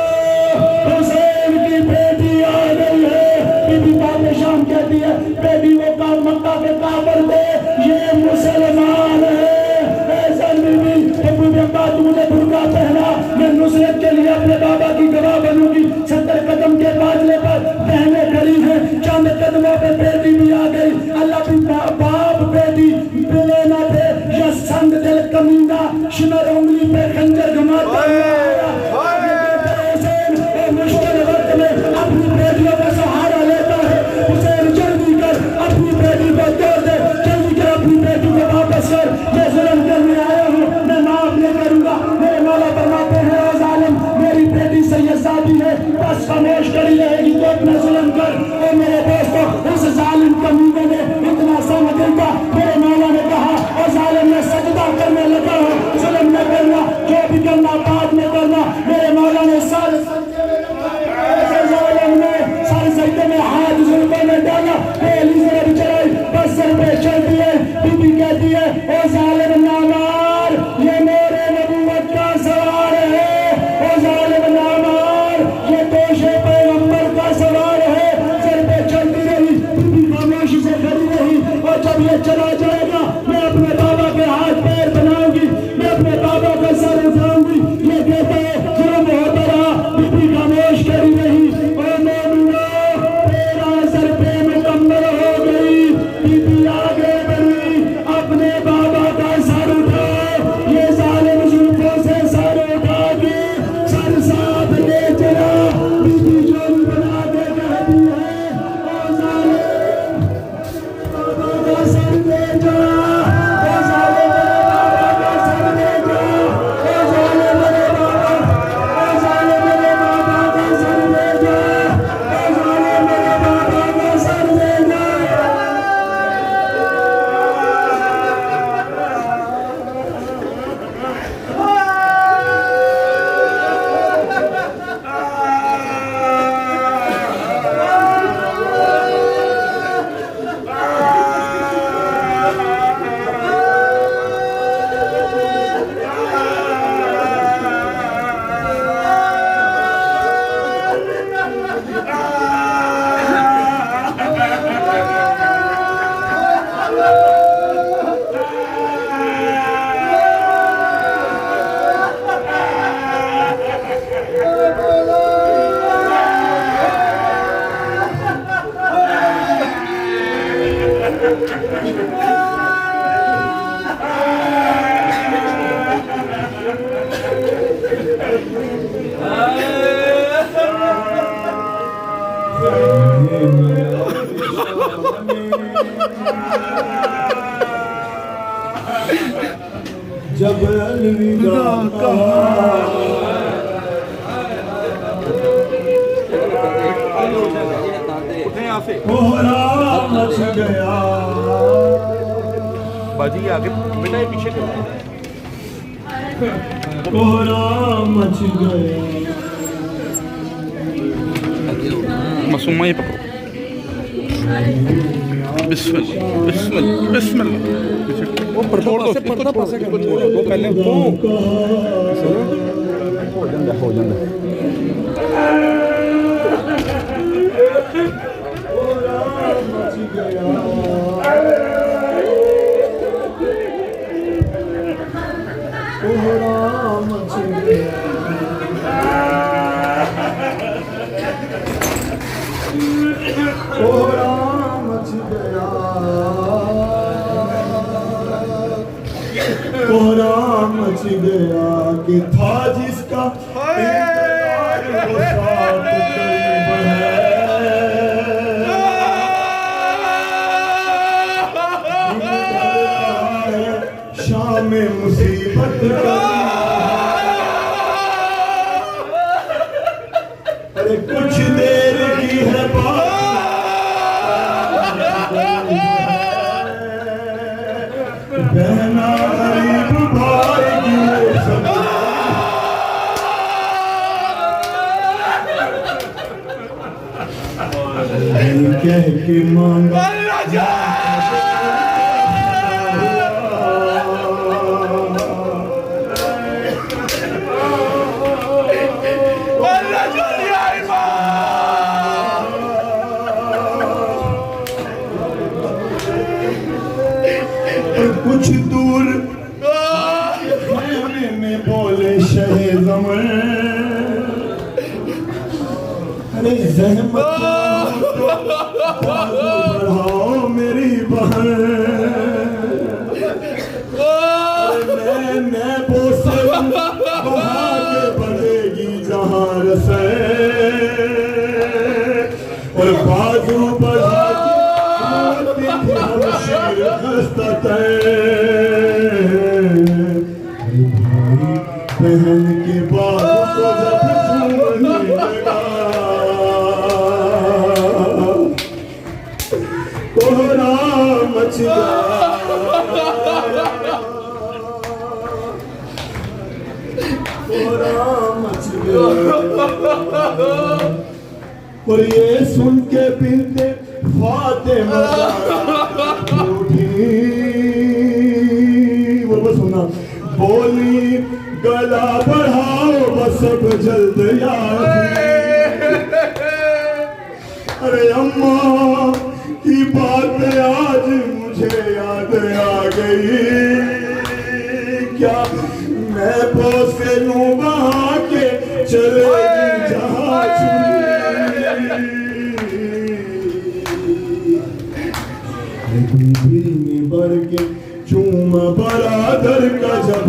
حسین کی بیٹی آ گئی ہے۔ بی بی پاک شام کہتی ہے بیٹی وہ مکہ کے کافر تھے، یہ مسلمان ہے۔ تمہیں برقع پہنا، میں نصرت کے لیے اپنے بابا کی گواہ بنوں گی۔ 70 قدم کے فاصلے پر بہنیں کھڑی ہیں، چند قدموں پہ بیٹی بھی آ گئی۔ اللہ بھی باپ بیٹی ملے نہ تھے، یہ سنگ دل کمینہ شمر انگلی پہ خنجر گھماتا مشکل وقت میں اپنی بیٹیوں کا سہارا لیتا ہے۔ حسین جلدی کر اپنی بیٹی کو توڑ دے، جلدی کر اپنی بیٹی کو واپس کر، میں ظلم کرنے آیا ہوں، میں معاف نہیں کروں گا۔ میرے مولا فرماتے ہیں اے ظالم میری بیٹی سید زادی ہے، بس خاموش کری رہے گی تو اپنا ظلم کر۔ اے میرے دوستو اس ظالم کمینے نے اتنا سمجھ دیا، میرے مولا نے کہا اے ظالم میں سجدہ کرنے لگا ہوں، ظلم نہ کرنا، جو بھی کرنا بعد میں کرنا۔ میرے مولا نے سارے سجدے میں ہاتھ زلفوں میں ڈالا، پہلی ضرب چڑھائی بس سر پہ چڑھتی ہے۔ بی بی کہتی ہے اے ظالم نہ مار، یہ میرے نبوت کا سوار ہے، اے ظالم نہ مار، یہ توش پیغمبر کا سوار ہے۔ سر پہ چڑھتی رہی، بی بی خاموشی سے کھڑی رہی، اور جب یہ چلا جائے گا میں اپنے بابا کے ہاتھ پیر بناؤں گی، میں اپنے بابا کا سر اٹھاؤں گی۔ یہ کہتا ہے ظلم ہوتا رہا، بی بی خاموش کھڑی رہی، اور میں سر پہ مکمل ہو گئی۔ بی بی آگے بڑھی، اپنے بابا کا سر اٹھا، یہ ظالم زلفوں سے سر اٹھا کے سر ساتھ لے چلا۔ بی بی جوڑی بنا کے کہتی ہے او ظالم بابا کا سر لے جا، او ظالم بابا کا سر لے جا، او ظالم بابا، او ظالم بابا کا سر لے جا، او ظالم بابا کا سر لے جا۔ جب الوداع کوہرام مچ گیا، باجی آگے بیٹا یہ پیچھے کوہرام مچ گیا۔ معصومہ یہ پکڑو، بسم اللہ بسم اللہ بسم اللہ، وہ چھوڑ دو، اس کو چھوڑ دو، وہ پہلے ہو جاندہ کوہرام مچ گیا کہ تھا جس کا انتظار وہ ساتھ کہیں میں مصیبت ارے کچھ دیر کی ہے بات بہنا غریب بھائی کی وہ سب کہہ کے مانگا کچھ دور خیمے میں بولے شہ زمن ارے زحمت بڑھاؤ میری بہن میں بوسے بہا کے بڑھے گی جہاں رسے اور بازو بڑھا کے ہم شیر خستتے بھائی بہن کے بازو کو جب چھوڑنے لگا کوہرا مچ گیا کوہرا مچ گیا اور یہ سن کے بنت فاطمہ اٹھی وہ سنا بولی گلا بڑھاؤ بس اب جلد یاد ارے اماں کی بات آج مجھے یاد آ گئی کیا میں بوسے لوں وہاں کے چلے گی جہاں چلی بر کے چوم برادر کا جب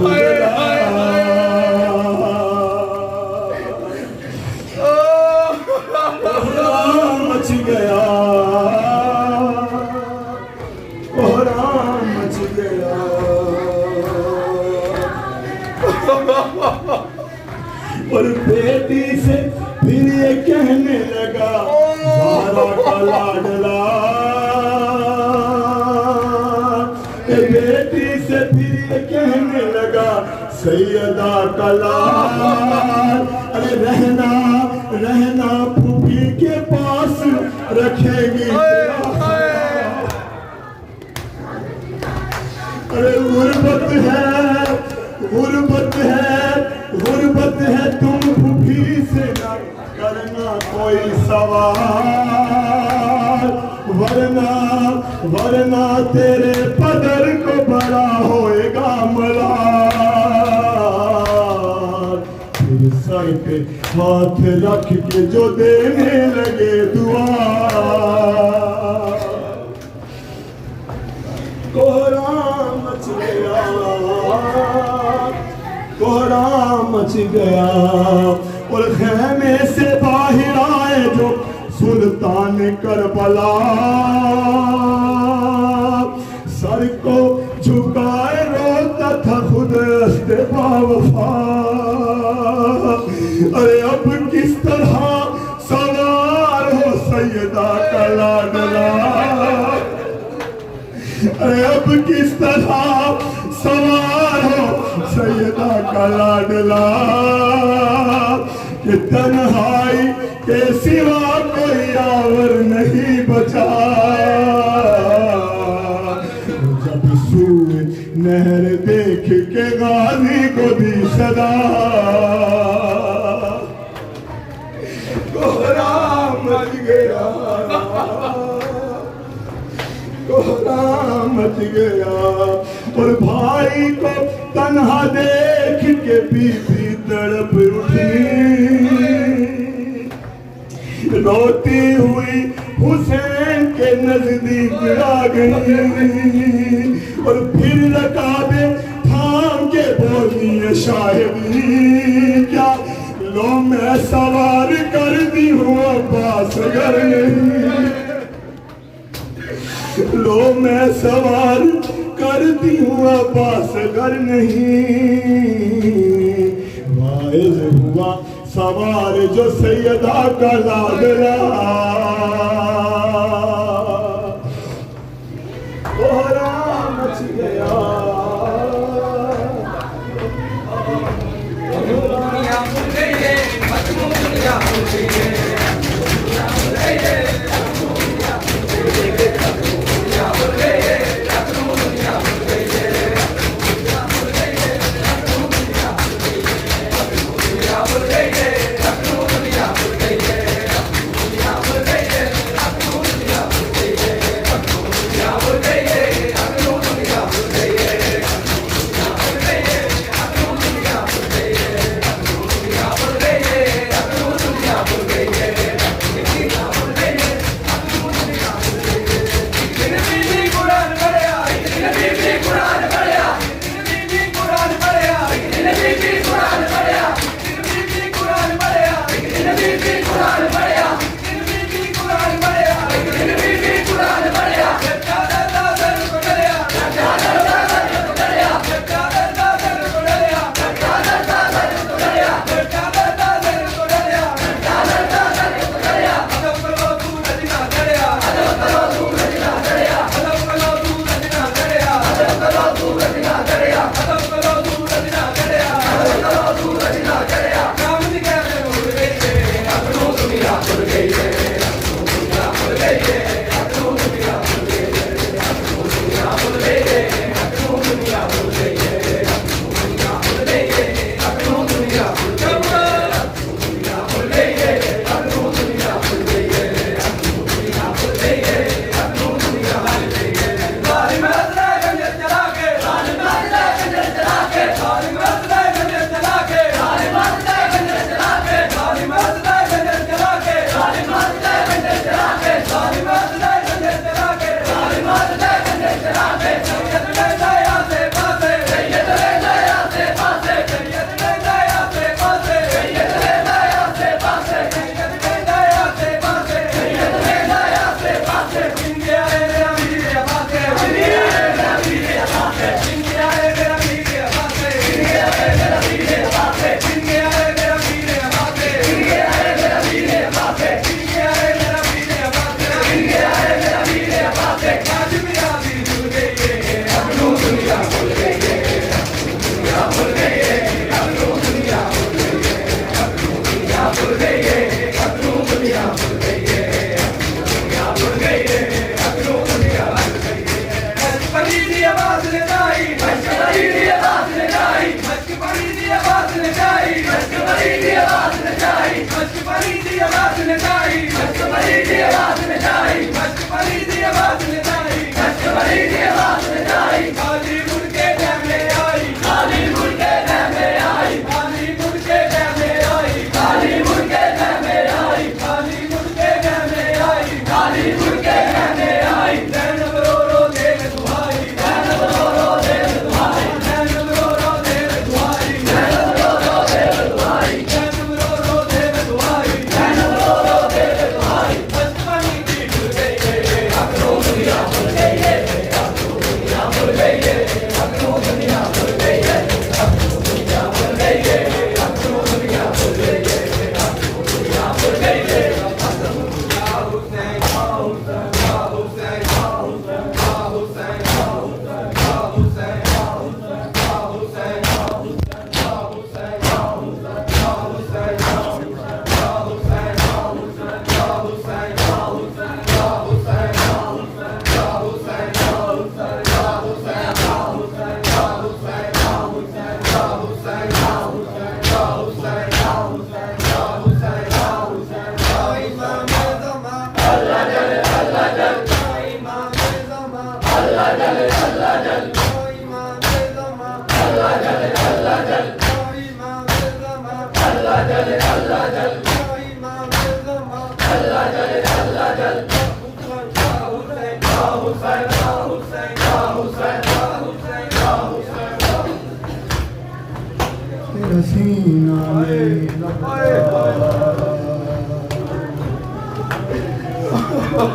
مچ گیا مچ گیا اور بیٹی سے پھر یہ کہنے لگا سارا کا لاڈلا بیٹی سے پھر یہ کہنے لگا سیدہ کا لال ارے رہنا پھوپھی کے پاس رکھے گی ارے غربت ہے تم پھوپھی سے نہ کرنا کوئی سوال ورنہ تیرے پدر کو بڑا ہوئے گا ملال پھر سر پہ ہاتھ رکھ کے جو دینے لگے دعا کوہرا مچ گیا کوہرا مچ گیا اور خیمے سے باہر آئے جو سلطان کربلا سر کو جھکائے روتا تھا خود رست باوفا ارے اب کس طرح سوار ہو سیدہ کا لاڈلا ارے اب کس طرح سوار ہو سیدہ کا لاڈلا کہ تنہائی کے سوا کوئی آور نہیں بچا جب سوئے نہر دیکھ کے غازی کو دی صدا کوہرا مچ گیا کوہرا مچ گیا اور بھائی کو تنہا دیکھ کے بی بی تڑپ اٹھی روتی ہوئی حسین کے نزدیک آ گئی اور پھر رکابے تھام کے بولی شاہدی کیا لو میں سوار کر دی ہوں عباس گر نہیں لو میں سوار کرتی ہوں عباس گر نہیں واعظ ہوا سوار جو سیدہ کا لاڈلا کوہرا مچ گیا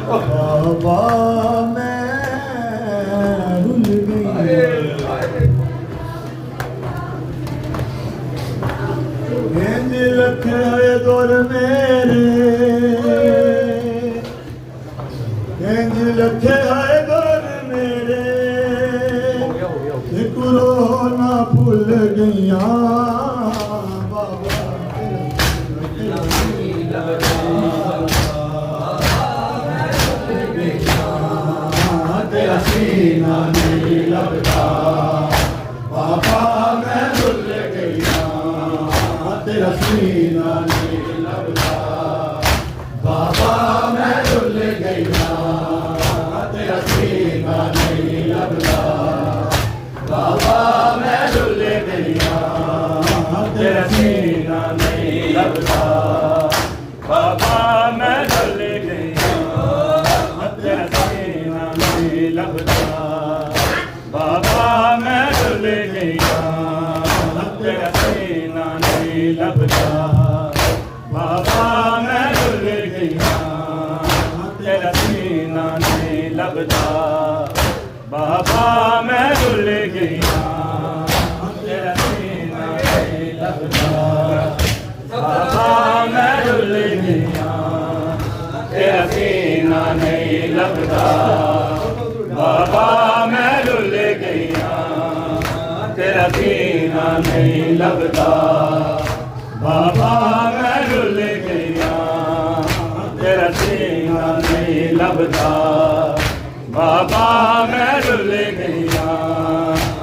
بابا میں بھول گئی رل گئیاں بابا تیرا سینہ نہیں لگتا بابا میں رل گئیاں تیرا سینہ نہیں لگتا بابا میں رل گئیاں تیرا سینہ نہیں لگتا بابا میں رل گئیاں تیرا سینہ نہیں لگتا بابا میں رل گئیاں تیرا سینہ نہیں لگتا بابا میں رل گئیاں تیرا سینہ نہیں لگتا بابا میں رل گئیاں تیرا سینہ نہیں لگتا بابا میں رل گئیاں تیرا سینہ نہیں لگتا بابا میں رل گئیاں تیرا سینہ نہیں لگتا بابا میں رل گئیاں تیرا سینہ نہیں لگتا بابا میں رل گئیاں تیرا سینہ نہیں لگتا بابا میں رل گئیاں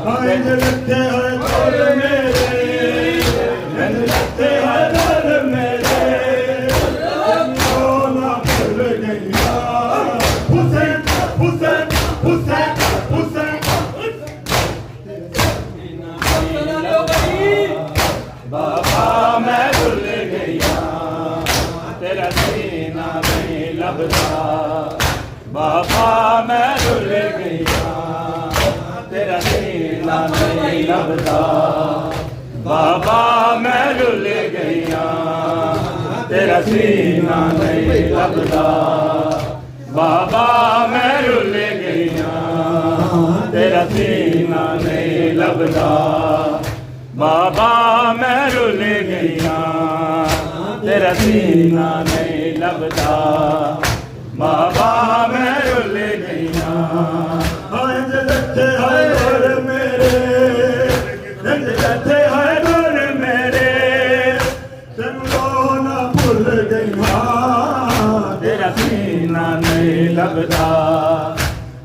لگتے ہیں دور میرے لگتے ہیں دور میرے سونا بھول گئیاں حسین حسین حسین حسین بابا میں رل گئیاں تیرا سینہ نہیں لگتا بابا میں رل گئیاں تیرا سینہ نہیں لگتا بابا میں رل گئیاں تیرا سینہ نہیں لگتا بابا میں رل گئیاں تیرا سینہ نہیں لگتا بابا میں رل گئیاں تیرا سینہ نہیں لگتا بابا میں رل گئیاں لگتے ہیں دور میرے لگتے ہیں دور میرے رونا بھول گئیاں تیرا سینہ نہیں لگتا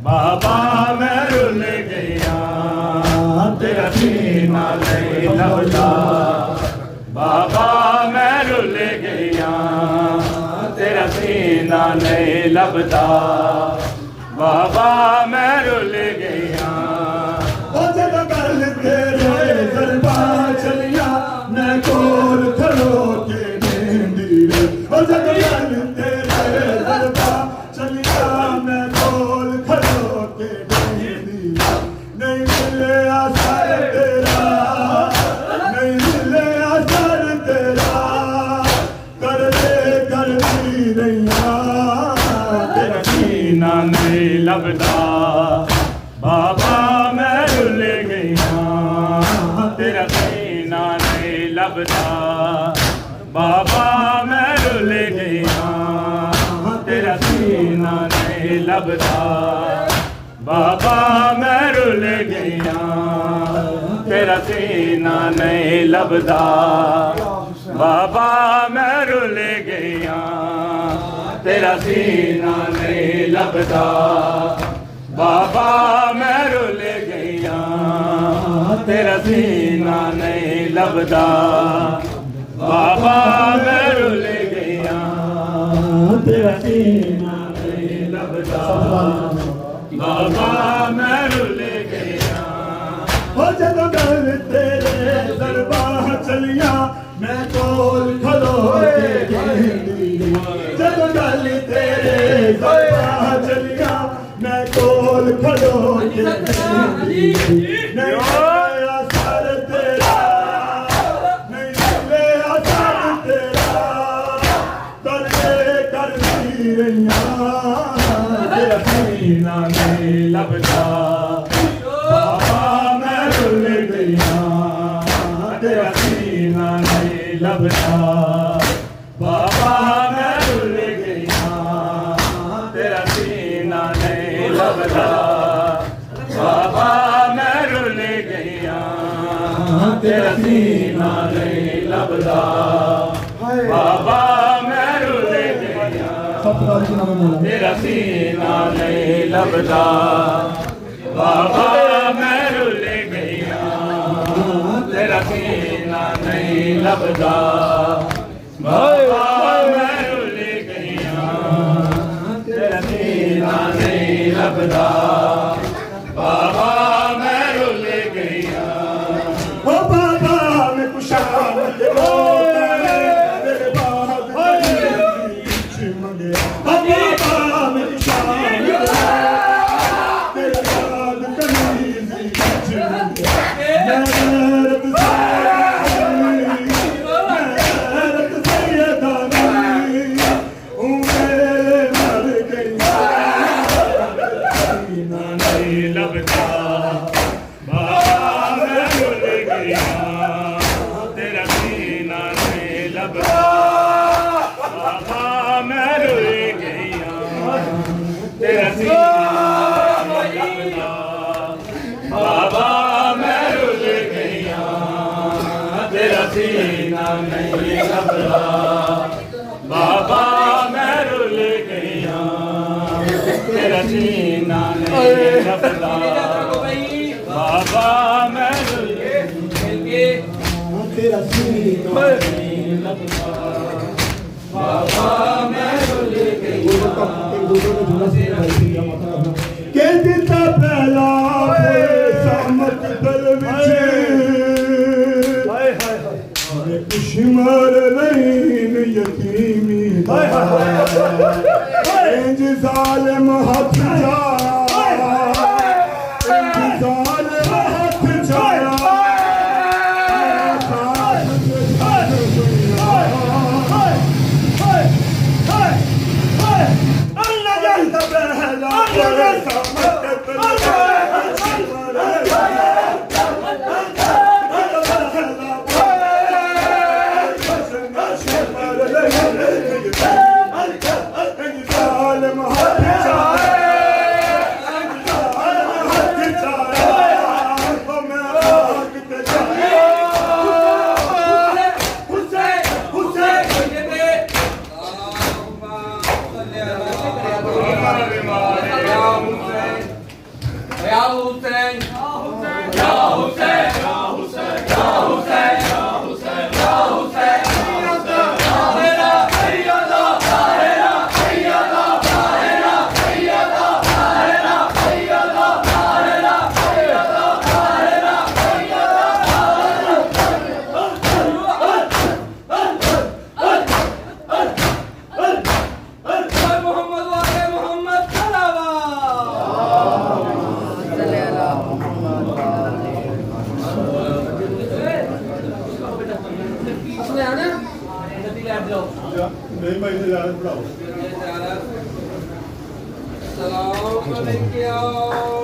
بابا میں رل گئیاں تیرا سینہ نہیں لگتا بابا میں رل گئیاں تیرا سینہ نہیں لگتا بابا میں رل گئیاں جب گل تیرے دربا چلیا میں کول کھڑو کے مہندی جب گل تیرے دربا چلیا میں کول کھڑو کے مہندی نہیں ملے اثر تیرا نہیں ملے اثر تیرا کر دے کرتی رہیاں تیرا سینہ نہیں لگتا بابا میں رل گئیاں تیرا سینہ نہیں لگتا بابا میں رل گئیاں تیرا سینہ نہیں لگتا بابا میں رل گئیاں تیرا سینہ نہیں لگتا بابا میں رل گئیاں تیرا سینہ نہیں لگتا بابا میں رل گئیاں تیرا سینہ نہیں لگتا بابا میں رل گئیاں تیرا سینہ نہیں لگتا بابا میں رل گئیاں جب گل تیرے دربار چلیا میں کول کھڑو کے مہندی جب گل تیرے دربار چلیا میں کول کھڑو کے مہندی نہیں ملے اثر تیرا نہیں ملے اثر تیرا کرتے کرتی رہیاں تیرا سینہ نہیں لگتا بابا میں رل گئیاں تیرا سینہ نہیں لگتا بابا میں رل گئیاں تیرا سینہ نہیں لگتا بابا میں رل گئیاں تیرا سینہ نہیں لبدا بابا میں رول گیا تیرا سینہ نہیں لبدا بابا میں رول گیا تیرا سینہ نہیں لبدا بابا میں رول گیا تیرا سینہ نہیں لبدا بابا میں رول گیا او بابا میں کشامت میرے بعد منگے او بابا میں کشامت میرے بعد کنیزی منگے میرت سیدانی میرے مر گئی سینہ نہیں لبتا بابا میں رول گیا تیرا سینہ نہیں لبتا بابا میں رول گیا تیرا سینہ نہیں لبتا بابا میں رول گیا تیرا سینہ نہیں لبتا بابا میں رول گیا تیرا سینہ نہیں لبتا بابا میں رول گیا تیرا سینہ نہیں لبتا بابا میں رول گیا کہ دیتا پہلا سامت دل وچے کچھ مر نہیں یتیمی انج ظالم ہاتھ جایا انج ظالم ہاتھ جایا اللہ جلتا پہلا سامت دل نہیں بھائی سے زیادہ پڑھاؤ السلام علیکم یا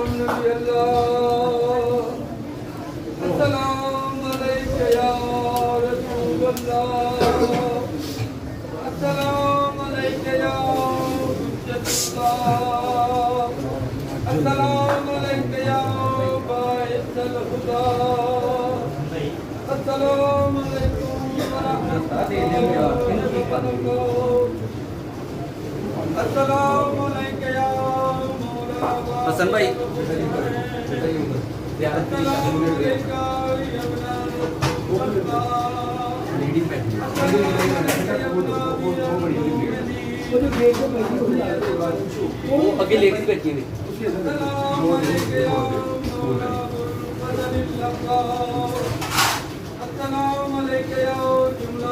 نبی اللہ السلام علیکم یا رسول اللہ السلام علیکم یا حجت اللہ السلام علیکم یا باعث الہدی السلام علیکم ورحمۃ اللہ وبرکاتہ السلام علیکم یا مولا حسن بھائی السلام اگے لیڈیز بیٹھی ہوئی السلام علیکم یا جملہ